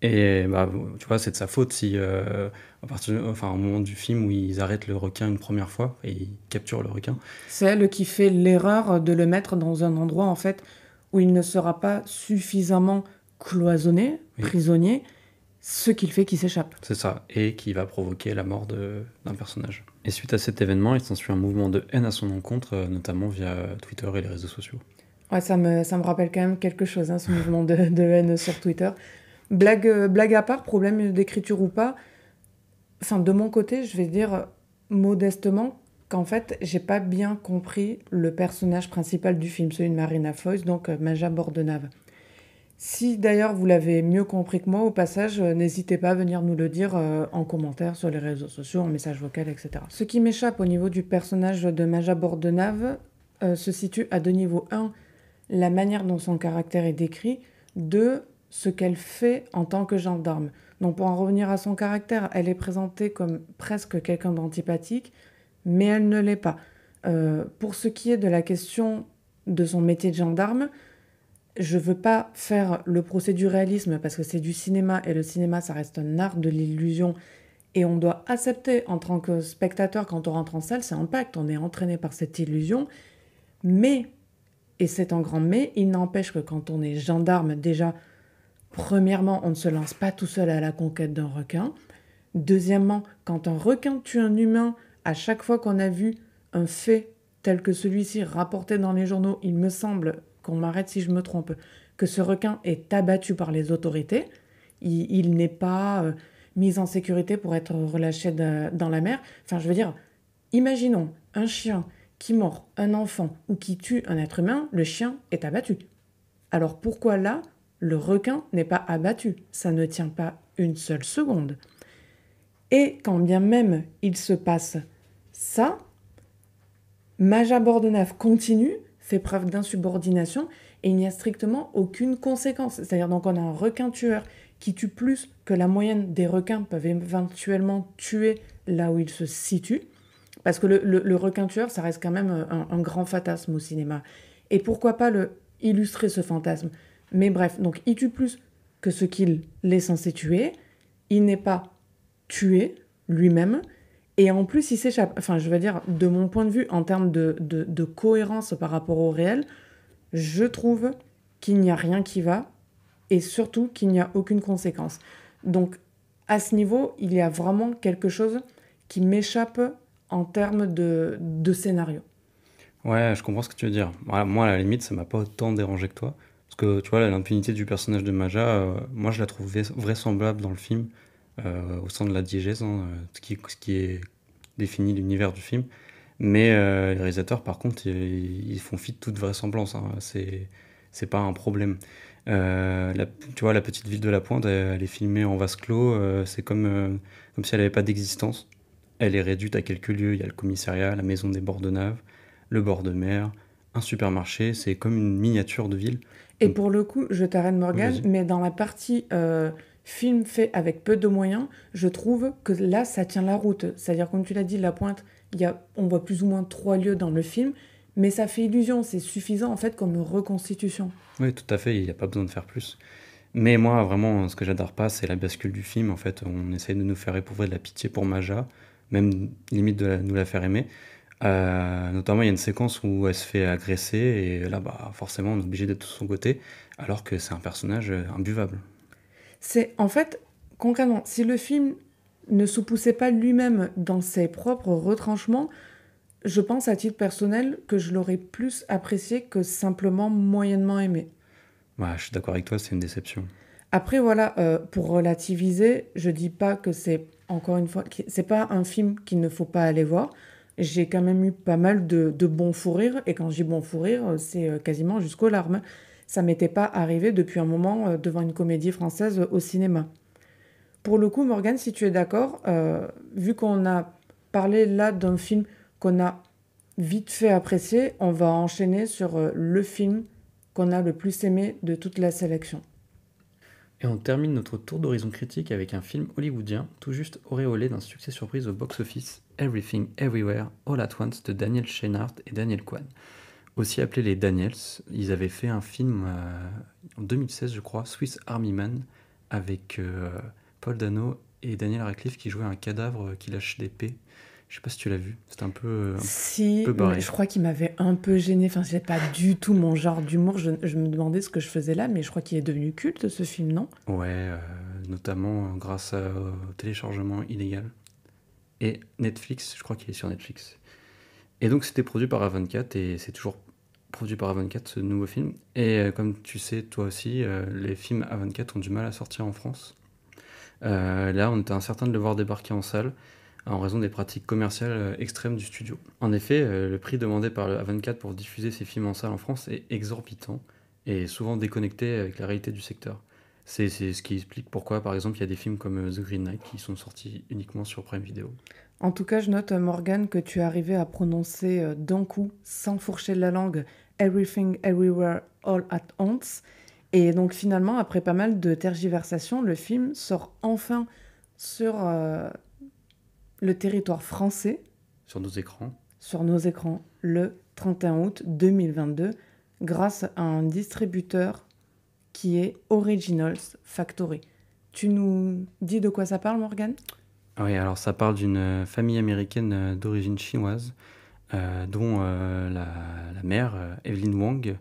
Et bah, tu vois, c'est de sa faute si, au moment du film où ils arrêtent le requin une première fois et ils capturent le requin. C'est elle qui fait l'erreur de le mettre dans un endroit en fait où il ne sera pas suffisamment cloisonné, Oui. prisonnier, ce qu'il fait qu'il s'échappe. C'est ça, et qui va provoquer la mort d'un personnage. Et suite à cet événement, il s'ensuit un mouvement de haine à son encontre, notamment via Twitter et les réseaux sociaux. Ouais, ça me rappelle quand même quelque chose, hein, ce mouvement de haine sur Twitter. Blague à part, problème d'écriture ou pas, enfin de mon côté, je vais dire modestement qu'en fait, j'ai pas bien compris le personnage principal du film, celui de Marina Foïs, donc Maja Bordenave. Si d'ailleurs vous l'avez mieux compris que moi, au passage, n'hésitez pas à venir nous le dire en commentaire sur les réseaux sociaux, en message vocal, etc. Ce qui m'échappe au niveau du personnage de Maja Bordenave se situe à deux niveaux. Un, la manière dont son caractère est décrit. Deux, ce qu'elle fait en tant que gendarme. Donc pour en revenir à son caractère, elle est présentée comme presque quelqu'un d'antipathique, mais elle ne l'est pas. Pour ce qui est de la question de son métier de gendarme, je veux pas faire le procès du réalisme parce que c'est du cinéma et le cinéma ça reste un art de l'illusion et on doit accepter en tant que spectateur quand on rentre en salle, c'est un pacte, on est entraîné par cette illusion, mais, et c'est un grand mais, il n'empêche que quand on est gendarme déjà, premièrement on ne se lance pas tout seul à la conquête d'un requin, deuxièmement quand un requin tue un humain, à chaque fois qu'on a vu un fait tel que celui-ci rapporté dans les journaux, il me semble, qu'on m'arrête si je me trompe, que ce requin est abattu par les autorités, il n'est pas mis en sécurité pour être relâché dans la mer. Enfin, je veux dire, imaginons un chien qui mord un enfant ou qui tue un être humain, le chien est abattu. Alors pourquoi là, le requin n'est pas abattu? Ça ne tient pas une seule seconde. Et quand bien même il se passe ça, Maja Bordenave continue, fait preuve d'insubordination et il n'y a strictement aucune conséquence. C'est-à-dire donc on a un requin tueur qui tue plus que la moyenne des requins peuvent éventuellement tuer là où il se situe. Parce que le requin tueur, ça reste quand même un grand fantasme au cinéma. Et pourquoi pas illustrer ce fantasme? Mais bref, donc il tue plus que ce qu'il est censé tuer. Il n'est pas tué lui-même. Et en plus, il s'échappe. Enfin, je veux dire, de mon point de vue, en termes de cohérence par rapport au réel, je trouve qu'il n'y a rien qui va et surtout qu'il n'y a aucune conséquence. Donc, à ce niveau, il y a vraiment quelque chose qui m'échappe en termes de scénario. Ouais, je comprends ce que tu veux dire. Voilà, moi, à la limite, ça m'a pas autant dérangé que toi. Parce que, tu vois, l'impunité du personnage de Maja, moi, je la trouve vraisemblable dans le film, au sein de la diégèse, hein, ce qui est défini l'univers du film. Mais les réalisateurs, par contre, ils font fi de toute vraisemblance, hein. C'est pas un problème. Tu vois, la petite ville de La Pointe, elle est filmée en vase clos. C'est comme si elle n'avait pas d'existence. Elle est réduite à quelques lieux. Il y a le commissariat, la maison des Bordenave, le bord de mer, un supermarché. C'est comme une miniature de ville. Et Donc, pour le coup, je t'arrête oui, Morgane, vas-y. mais dans la partie film fait avec peu de moyens, je trouve que là, ça tient la route. C'est-à-dire, comme tu l'as dit, La Pointe, on voit plus ou moins 3 lieux dans le film, mais ça fait illusion, c'est suffisant en fait comme reconstitution. Oui, tout à fait. Il n'y a pas besoin de faire plus. Mais moi, vraiment, ce que j'adore pas, c'est la bascule du film. En fait, on essaye de nous faire éprouver de la pitié pour Maja, même limite de nous la faire aimer. Notamment, il y a une séquence où elle se fait agresser, et là, bah, forcément, on est obligé d'être de son côté, alors que c'est un personnage imbuvable. C'est en fait, concrètement, si le film ne se poussait pas lui-même dans ses propres retranchements, je pense à titre personnel que je l'aurais plus apprécié que simplement moyennement aimé. Ouais, je suis d'accord avec toi, c'est une déception. Après, voilà, pour relativiser, je dis pas que c'est, encore une fois, c'est pas un film qu'il ne faut pas aller voir. J'ai quand même eu pas mal de bons fous rires, et quand je dis bons fous rires, c'est quasiment jusqu'aux larmes. Ça m'était pas arrivé depuis un moment devant une comédie française au cinéma. Pour le coup, Morgane, si tu es d'accord, vu qu'on a parlé là d'un film qu'on a vite fait apprécier, on va enchaîner sur le film qu'on a le plus aimé de toute la sélection. Et on termine notre tour d'horizon critique avec un film hollywoodien, tout juste auréolé d'un succès surprise au box-office, Everything Everywhere All at Once de Daniel Scheinert et Daniel Kwan. Aussi appelés les Daniels, ils avaient fait un film en 2016, je crois, Swiss Army Man, avec Paul Dano et Daniel Radcliffe qui jouaient un cadavre qui lâche des pets. Je sais pas si tu l'as vu, c'était un Si, peu mais barré. je crois qu'il m'avait un peu gêné. Enfin, c'est pas du tout mon genre d'humour. Je me demandais ce que je faisais là, mais je crois qu'il est devenu culte ce film, non? Ouais, notamment grâce au téléchargement illégal. Et Netflix, je crois qu'il est sur Netflix. Et donc c'était produit par A24 et c'est toujours produit par A24 ce nouveau film. Et comme tu sais toi aussi, les films A24 ont du mal à sortir en France. Là, on était incertain de le voir débarquer en salle en raison des pratiques commerciales extrêmes du studio. En effet, le prix demandé par le A24 pour diffuser ces films en salle en France est exorbitant et souvent déconnecté avec la réalité du secteur. C'est ce qui explique pourquoi, par exemple, il y a des films comme The Green Knight qui sont sortis uniquement sur Prime Video. En tout cas, je note, Morgane, que tu es arrivé à prononcer d'un coup, sans fourcher la langue, Everything, Everywhere, All at Once. Et donc finalement, après pas mal de tergiversations, le film sort enfin sur le territoire français, Sur nos écrans. sur nos écrans, le 31 août 2022, grâce à un distributeur qui est Originals Factory. Tu nous dis de quoi ça parle, Morgane? Oui, alors ça parle d'une famille américaine d'origine chinoise, dont la mère, Evelyn Wang,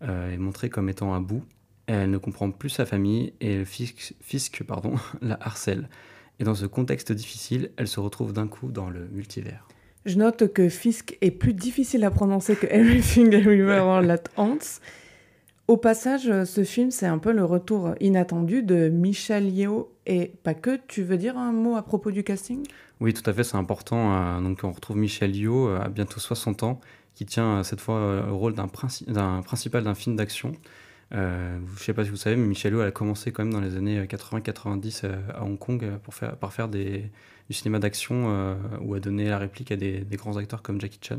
est montrée comme étant à bout. Elle ne comprend plus sa famille et le fisc, pardon, la harcèle. Et dans ce contexte difficile, elle se retrouve d'un coup dans le multivers. Je note que Fisk est plus difficile à prononcer que Everything Everywhere All at Once. Au passage, ce film, c'est un peu le retour inattendu de Michelle Yeoh et pas que. Tu veux dire un mot à propos du casting? Oui, tout à fait, c'est important. Donc on retrouve Michel Yeoh, à bientôt 60 ans, qui tient cette fois le rôle d'un principal d'un film d'action. Je ne sais pas si vous savez, mais Michel Yeoh elle a commencé quand même dans les années 80-90 à Hong Kong par faire du cinéma d'action où elle donnait la réplique à des grands acteurs comme Jackie Chan.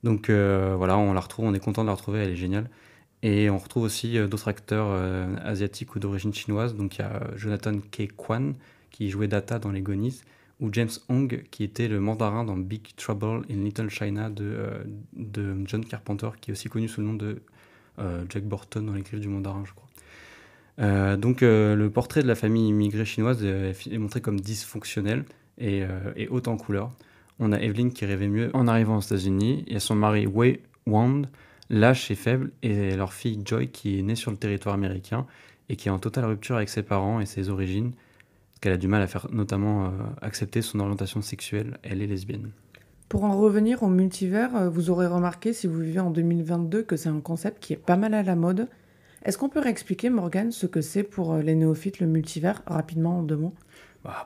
Donc voilà, on la retrouve, on est content de la retrouver, elle est géniale. Et on retrouve aussi d'autres acteurs asiatiques ou d'origine chinoise. Donc il y a Jonathan K. Kwan qui jouait Data dans Les Goonies, ou James Hong qui était le mandarin dans Big Trouble in Little China de John Carpenter, qui est aussi connu sous le nom de Jack Burton dans Les Griffes du Mandarin, je crois. Donc le portrait de la famille immigrée chinoise est montré comme dysfonctionnel et haute en couleurs. On a Evelyn qui rêvait mieux en arrivant aux États-Unis. Il y a son mari Wei Wand, lâche et faible, et leur fille Joy qui est née sur le territoire américain et qui est en totale rupture avec ses parents et ses origines, parce qu'elle a du mal à faire notamment accepter son orientation sexuelle. Elle est lesbienne. Pour en revenir au multivers, vous aurez remarqué, si vous vivez en 2022, que c'est un concept qui est pas mal à la mode. Est-ce qu'on peut réexpliquer, Morgane, ce que c'est pour les néophytes, le multivers, rapidement en 2 mots?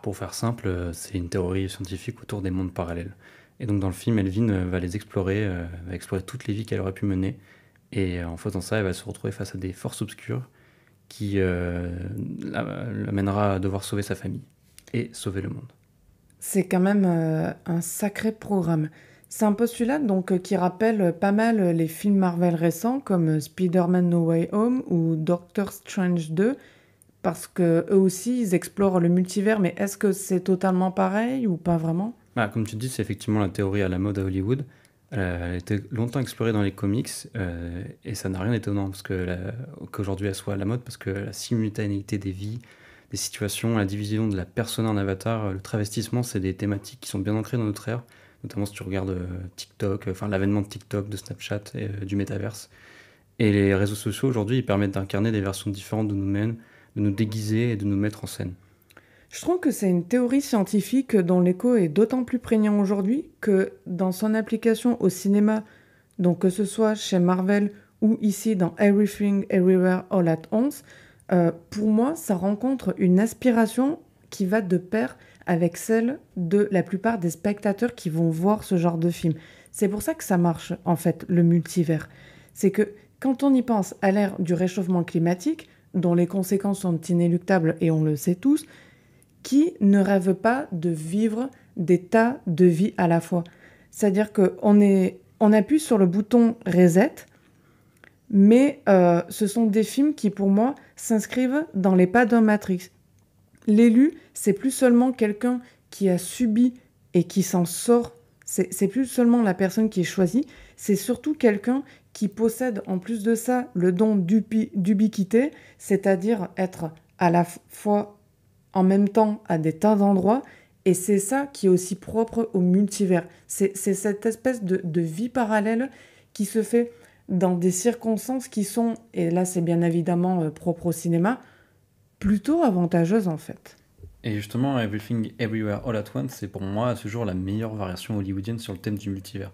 Pour faire simple, c'est une théorie scientifique autour des mondes parallèles. Et donc dans le film, Elvin va les explorer, va explorer toutes les vies qu'elle aurait pu mener. Et en faisant ça, elle va se retrouver face à des forces obscures qui l'amènera à devoir sauver sa famille et sauver le monde. C'est quand même un sacré programme. C'est un postulat donc qui rappelle pas mal les films Marvel récents comme Spider-Man No Way Home ou Doctor Strange 2, parce que eux aussi ils explorent le multivers, mais est-ce que c'est totalement pareil ou pas vraiment? Comme tu dis, c'est effectivement la théorie à la mode à Hollywood. Elle a été longtemps explorée dans les comics et ça n'a rien d'étonnant qu'aujourd'hui elle soit à la mode parce que la simultanéité des vies, des situations, la division de la personne en avatar, le travestissement, c'est des thématiques qui sont bien ancrées dans notre ère, notamment si tu regardes TikTok, l'avènement de TikTok, de Snapchat et du métaverse. Et les réseaux sociaux aujourd'hui, ils permettent d'incarner des versions différentes de nous-mêmes, de nous déguiser et de nous mettre en scène. Je trouve que c'est une théorie scientifique dont l'écho est d'autant plus prégnant aujourd'hui que dans son application au cinéma, donc que ce soit chez Marvel ou ici dans Everything Everywhere All at Once, pour moi, ça rencontre une aspiration qui va de pair avec celle de la plupart des spectateurs qui vont voir ce genre de film. C'est pour ça que ça marche, en fait, le multivers. C'est que quand on y pense à l'ère du réchauffement climatique, dont les conséquences sont inéluctables et on le sait tous, qui ne rêve pas de vivre des tas de vies à la fois? C'est-à-dire qu'on appuie sur le bouton reset, mais ce sont des films qui, pour moi, s'inscrivent dans les pas d'un Matrix. L'élu, c'est plus seulement quelqu'un qui a subi et qui s'en sort. C'est plus seulement la personne qui est choisie, c'est surtout quelqu'un qui possède en plus de ça le don d'ubiquité, c'est-à-dire être à la fois en même temps à des tas d'endroits, et c'est ça qui est aussi propre au multivers. C'est cette espèce de vie parallèle qui se fait dans des circonstances qui sont, et là c'est bien évidemment propre au cinéma, plutôt avantageuses en fait. Et justement, Everything Everywhere All at Once, c'est pour moi à ce jour la meilleure variation hollywoodienne sur le thème du multivers.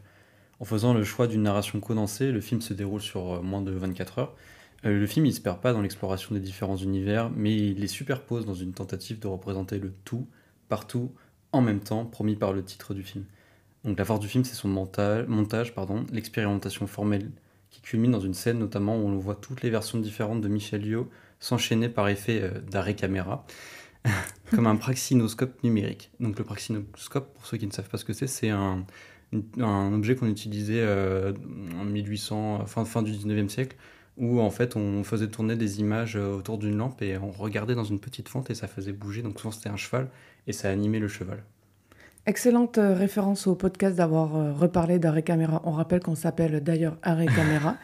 En faisant le choix d'une narration condensée, le film se déroule sur moins de 24 heures. Le film, il se perd pas dans l'exploration des différents univers, mais il les superpose dans une tentative de représenter le tout, partout, en même temps, promis par le titre du film. Donc la force du film, c'est son montage, l'expérimentation formelle, qui culmine dans une scène notamment où on voit toutes les versions différentes de Michel Yeoh s'enchaîner par effet d'arrêt caméra, comme un praxinoscope numérique. Donc le praxinoscope, pour ceux qui ne savent pas ce que c'est un objet qu'on utilisait en 1800, fin du 19e siècle, où en fait on faisait tourner des images autour d'une lampe et on regardait dans une petite fente et ça faisait bouger. Donc souvent c'était un cheval et ça animait le cheval. Excellente référence au podcast d'avoir reparlé d'Arrêt Caméra. On rappelle qu'on s'appelle d'ailleurs Arrêt Caméra.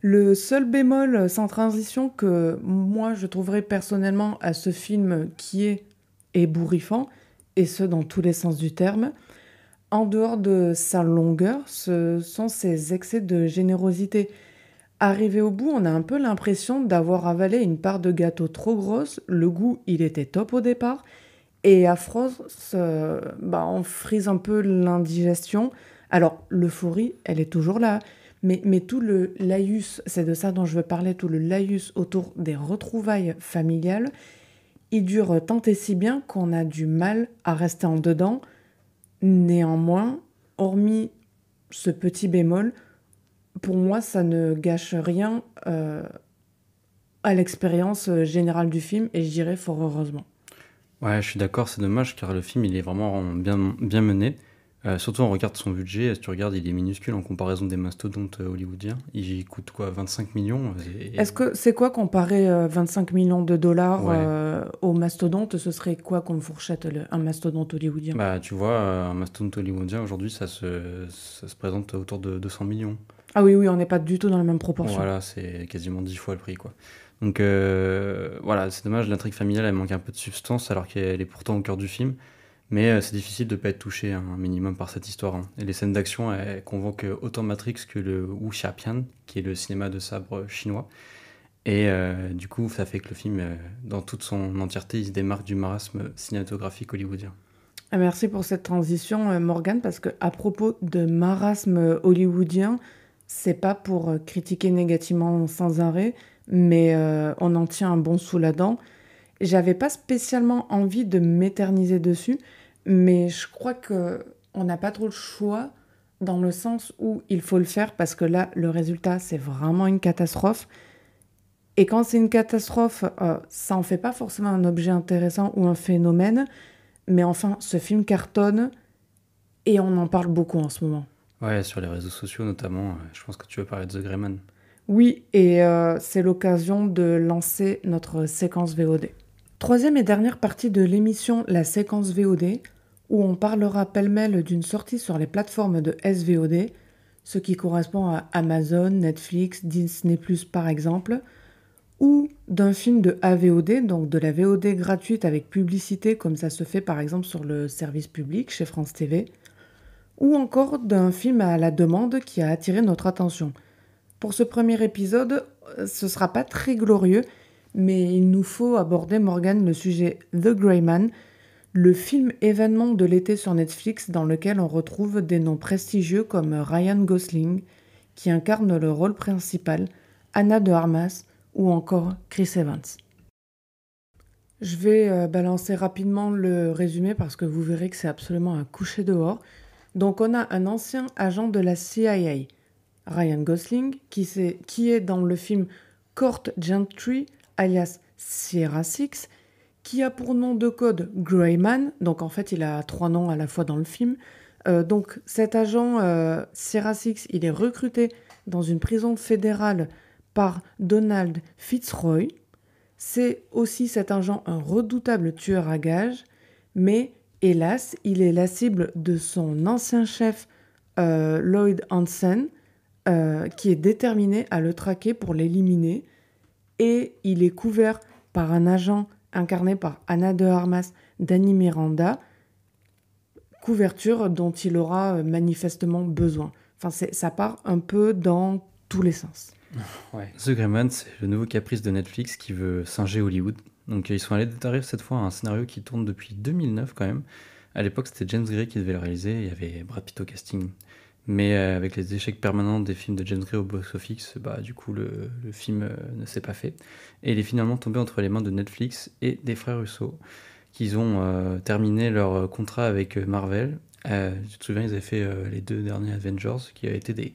Le seul bémol sans transition que moi je trouverais personnellement à ce film qui est ébouriffant, et ce dans tous les sens du terme, en dehors de sa longueur, ce sont ses excès de générosité. Arrivé au bout, on a un peu l'impression d'avoir avalé une part de gâteau trop grosse. Le goût, il était top au départ. Et à force, on frise un peu l'indigestion. Alors, l'euphorie, elle est toujours là. Mais tout le laïus, c'est de ça dont je veux parler, tout le laïus autour des retrouvailles familiales, il dure tant et si bien qu'on a du mal à rester en dedans. Néanmoins, hormis ce petit bémol, pour moi, ça ne gâche rien à l'expérience générale du film, et je dirais fort heureusement. Ouais, je suis d'accord, c'est dommage car le film il est vraiment bien mené. Surtout on regarde son budget, si tu regardes il est minuscule en comparaison des mastodontes hollywoodiens. Il coûte quoi, 25 millions Est-ce que c'est quoi comparer 25 millions de dollars Ouais. au mastodonte? Ce serait quoi comme fourchette, un mastodonte hollywoodien? Tu vois, un mastodonte hollywoodien aujourd'hui ça se présente autour de 200 millions. Ah oui, on n'est pas du tout dans la même proportion. Voilà, c'est quasiment 10 fois le prix quoi. Donc voilà, c'est dommage, l'intrigue familiale elle manque un peu de substance alors qu'elle est pourtant au cœur du film. Mais c'est difficile de ne pas être touché un minimum par cette histoire, hein. Et les scènes d'action, elles convoquent autant Matrix que le wuxia-pian, qui est le cinéma de sabre chinois. Et du coup, ça fait que le film, dans toute son entièreté, il se démarque du marasme cinématographique hollywoodien. Merci pour cette transition, Morgane, parce que à propos de marasme hollywoodien, c'est pas pour critiquer négativement sans arrêt, mais on en tient un bon sous la dent. J'avais pas spécialement envie de m'éterniser dessus, mais je crois que on n'a pas trop le choix dans le sens où il faut le faire parce que là, le résultat, c'est vraiment une catastrophe. Et quand c'est une catastrophe, ça en fait pas forcément un objet intéressant ou un phénomène, mais enfin, ce film cartonne et on en parle beaucoup en ce moment. Ouais, sur les réseaux sociaux notamment, je pense que tu veux parler de The Greyman. Oui, et c'est l'occasion de lancer notre séquence VOD. Troisième et dernière partie de l'émission, la séquence VOD, où on parlera pêle-mêle d'une sortie sur les plateformes de SVOD, ce qui correspond à Amazon, Netflix, Disney+, par exemple, ou d'un film de AVOD, donc de la VOD gratuite avec publicité, comme ça se fait par exemple sur le service public chez France TV, ou encore d'un film à la demande qui a attiré notre attention. Pour ce premier épisode, ce sera pas très glorieux, mais il nous faut aborder, Morgane, le sujet The Grey Man, le film événement de l'été sur Netflix dans lequel on retrouve des noms prestigieux comme Ryan Gosling, qui incarne le rôle principal, Anna de Armas ou encore Chris Evans. Je vais balancer rapidement le résumé parce que vous verrez que c'est absolument un coucher dehors. Donc on a un ancien agent de la CIA, Ryan Gosling, qui est dans le film Court Gentry, alias Sierra Six, qui a pour nom de code Greyman, donc en fait il a 3 noms à la fois dans le film. Donc cet agent Sierra Six, il est recruté dans une prison fédérale par Donald Fitzroy. C'est aussi cet agent un redoutable tueur à gages, mais hélas, il est la cible de son ancien chef Lloyd Hansen, qui est déterminé à le traquer pour l'éliminer. Et il est couvert par un agent incarné par Anna de Armas, Danny Miranda, couverture dont il aura manifestement besoin. Enfin, ça part un peu dans tous les sens. Ouais. The Greyman, c'est le nouveau caprice de Netflix qui veut singer Hollywood. Donc ils sont allés d'arriver cette fois à un scénario qui tourne depuis 2009 quand même. À l'époque, c'était James Gray qui devait le réaliser, il y avait Brad Pitt au casting. Mais avec les échecs permanents des films de James Gray au box-office, du coup, le film ne s'est pas fait. Et il est finalement tombé entre les mains de Netflix et des frères Russo, qui ont terminé leur contrat avec Marvel. Tu te souviens, ils avaient fait les 2 derniers Avengers, qui avaient été des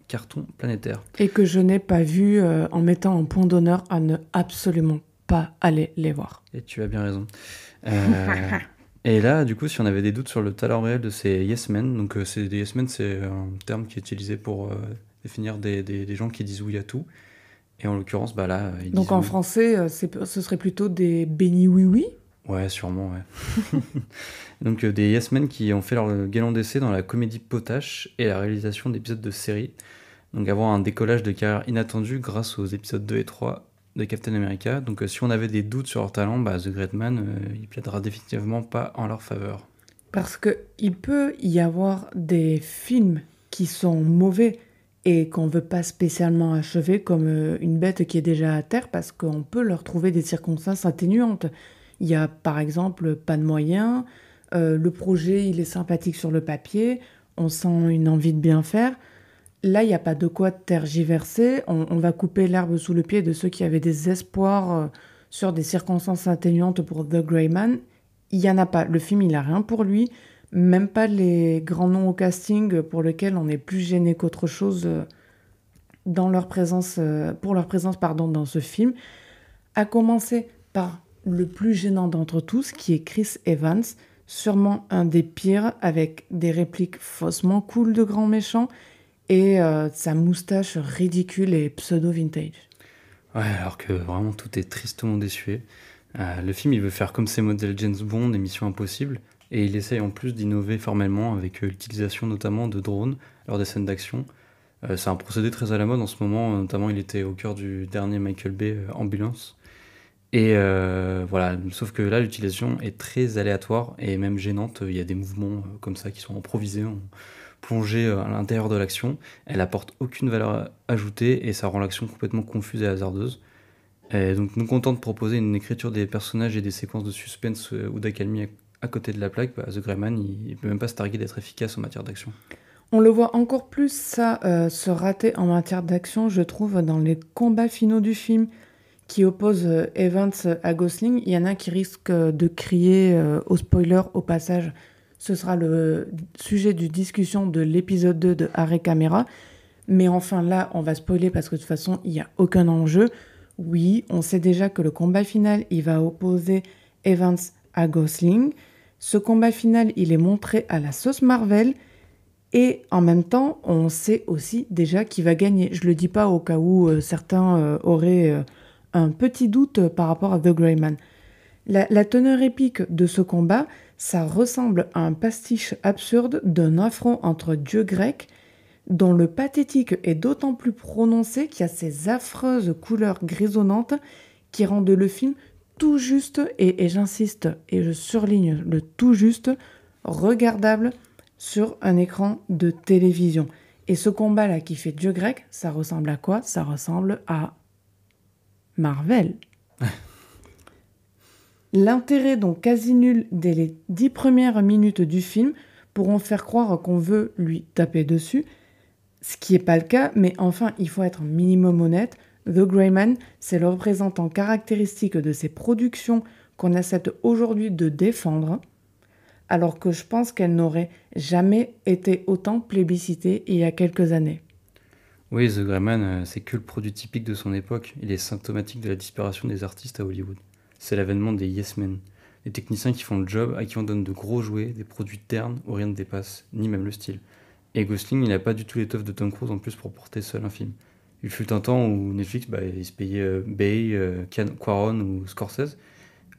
cartons planétaires. Et que je n'ai pas vu en mettant un point d'honneur à ne absolument pas aller les voir. Et tu as bien raison. Et là, du coup, si on avait des doutes sur le talent réel de ces Yes Men, donc des Yes Men, c'est un terme qui est utilisé pour définir des gens qui disent oui à tout. Et en l'occurrence, là, ils Donc disent en oui. français, ce serait plutôt des bénis oui-oui. Ouais, sûrement, ouais. Donc des Yes Men qui ont fait leur galon d'essai dans la comédie potache et la réalisation d'épisodes de séries. Donc avoir un décollage de carrière inattendu grâce aux épisodes 2 et 3 de Captain America. Donc si on avait des doutes sur leur talent, The Great Man, il plaidera définitivement pas en leur faveur. Parce qu'il peut y avoir des films qui sont mauvais et qu'on ne veut pas spécialement achever comme une bête qui est déjà à terre parce qu'on peut leur trouver des circonstances atténuantes. Il y a par exemple pas de moyens, le projet il est sympathique sur le papier, on sent une envie de bien faire. Là, il n'y a pas de quoi tergiverser. On va couper l'herbe sous le pied de ceux qui avaient des espoirs sur des circonstances atténuantes pour The Grey Man. Il n'y en a pas. Le film, il n'a rien pour lui. Même pas les grands noms au casting pour lesquels on est plus gêné qu'autre chose pour leur présence dans ce film. À commencer par le plus gênant d'entre tous, qui est Chris Evans, sûrement un des pires, avec des répliques faussement cool de grands méchants, et sa moustache ridicule et pseudo-vintage. Ouais, alors que vraiment tout est tristement désuet. Le film, il veut faire comme ses modèles James Bond et Mission Impossible, et il essaye en plus d'innover formellement avec l'utilisation notamment de drones lors des scènes d'action. C'est un procédé très à la mode en ce moment, notamment il était au cœur du dernier Michael Bay, Ambulance. Et voilà, sauf que là, l'utilisation est très aléatoire et même gênante. Il y a des mouvements comme ça qui sont improvisés, plongés à l'intérieur de l'action. Elle apporte aucune valeur ajoutée et ça rend l'action complètement confuse et hasardeuse. Et donc, nous content de proposer une écriture des personnages et des séquences de suspense ou d'accalmie à côté de la plaque, The Gray Man, il peut même pas se targuer d'être efficace en matière d'action. On le voit encore plus ça se rater en matière d'action, je trouve, dans les combats finaux du film qui opposent Evans à Gosling. Il y en a qui risquent de crier au spoiler au passage. Ce sera le sujet de discussion de l'épisode 2 de Arrêt Caméra. Mais enfin là, on va spoiler parce que de toute façon, il n'y a aucun enjeu. Oui, on sait déjà que le combat final, il va opposer Evans à Gosling. Ce combat final, il est montré à la sauce Marvel. Et en même temps, on sait aussi déjà qui va gagner. Je ne le dis pas au cas où certains auraient un petit doute par rapport à The Gray Man. La teneur épique de ce combat, ça ressemble à un pastiche absurde d'un affront entre dieux grecs, dont le pathétique est d'autant plus prononcé qu'il y a ces affreuses couleurs grisonnantes qui rendent le film tout juste, et j'insiste et je surligne le tout juste, regardable sur un écran de télévision. Et ce combat-là qui fait dieu grec, ça ressemble à quoi ? Ça ressemble à Marvel. L'intérêt donc quasi nul dès les 10 premières minutes du film pourront faire croire qu'on veut lui taper dessus, ce qui n'est pas le cas, mais enfin, il faut être un minimum honnête. The Gray Man, c'est le représentant caractéristique de ces productions qu'on accepte aujourd'hui de défendre, alors que je pense qu'elle n'aurait jamais été autant plébiscitée il y a quelques années. Oui, The Gray Man, c'est que le produit typique de son époque. Il est symptomatique de la disparition des artistes à Hollywood. C'est l'avènement des yes men, des techniciens qui font le job, à qui on donne de gros jouets, des produits ternes où rien ne dépasse, ni même le style. Et Gosling, il n'a pas du tout l'étoffe de Tom Cruise en plus pour porter seul un film. Il fut un temps où Netflix, il se payait Bay, Quaron ou Scorsese.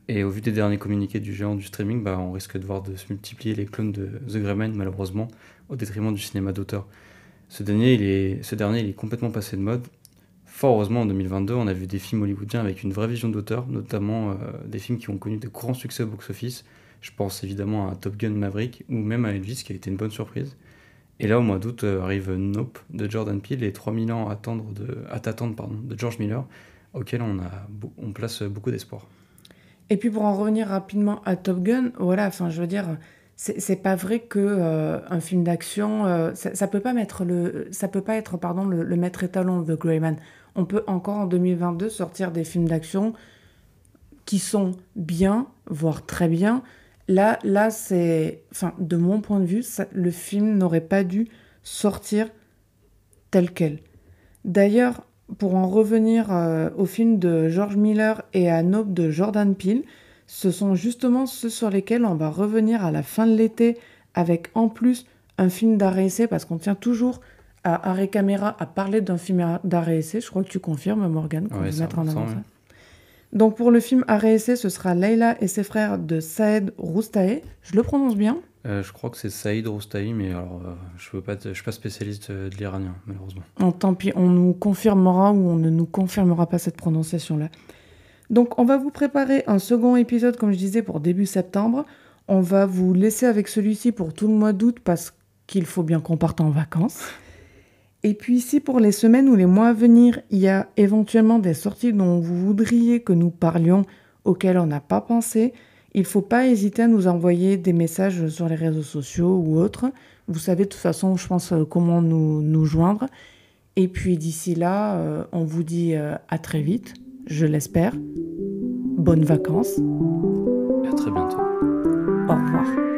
Et au vu des derniers communiqués du géant du streaming, on risque de voir de se multiplier les clones de The Gray Man, malheureusement, au détriment du cinéma d'auteur. Ce dernier, il est complètement passé de mode. Fort heureusement, en 2022, on a vu des films hollywoodiens avec une vraie vision d'auteur, notamment des films qui ont connu de grands succès au box-office. Je pense évidemment à Top Gun Maverick ou même à Elvis, qui a été une bonne surprise. Et là, au mois d'août, arrive Nope de Jordan Peele et 3000 ans à t'attendre de George Miller, auquel on place beaucoup d'espoir. Et puis pour en revenir rapidement à Top Gun, voilà, enfin je veux dire, c'est pas vrai que un film d'action, ça peut pas être le maître étalon de The Gray Man. On peut encore en 2022 sortir des films d'action qui sont bien, voire très bien. Là c'est, enfin de mon point de vue, le film n'aurait pas dû sortir tel quel. D'ailleurs, pour en revenir au film de George Miller et à Nope de Jordan Peele, ce sont justement ceux sur lesquels on va revenir à la fin de l'été avec en plus un film d'arrêt essai, parce qu'on tient toujours à Arrêt Caméra à parler d'un film d'arrêt essai. Je crois que tu confirmes, Morgane, qu'on va mettre en avant ça. Donc pour le film Arrêt essai, ce sera Leila et ses frères de Saïd Roustaé. Je le prononce bien ? Je crois que c'est Saïd Roustaï, mais alors je suis pas spécialiste de l'iranien, malheureusement. Tant pis, on nous confirmera ou on ne nous confirmera pas cette prononciation-là. Donc on va vous préparer un second épisode, comme je disais, pour début septembre. On va vous laisser avec celui-ci pour tout le mois d'août parce qu'il faut bien qu'on parte en vacances. Et puis si pour les semaines ou les mois à venir, il y a éventuellement des sorties dont vous voudriez que nous parlions, auxquelles on n'a pas pensé, il ne faut pas hésiter à nous envoyer des messages sur les réseaux sociaux ou autres. Vous savez de toute façon, je pense, comment nous joindre. Et puis d'ici là, on vous dit à très vite, je l'espère. Bonnes vacances. Et à très bientôt. Au revoir.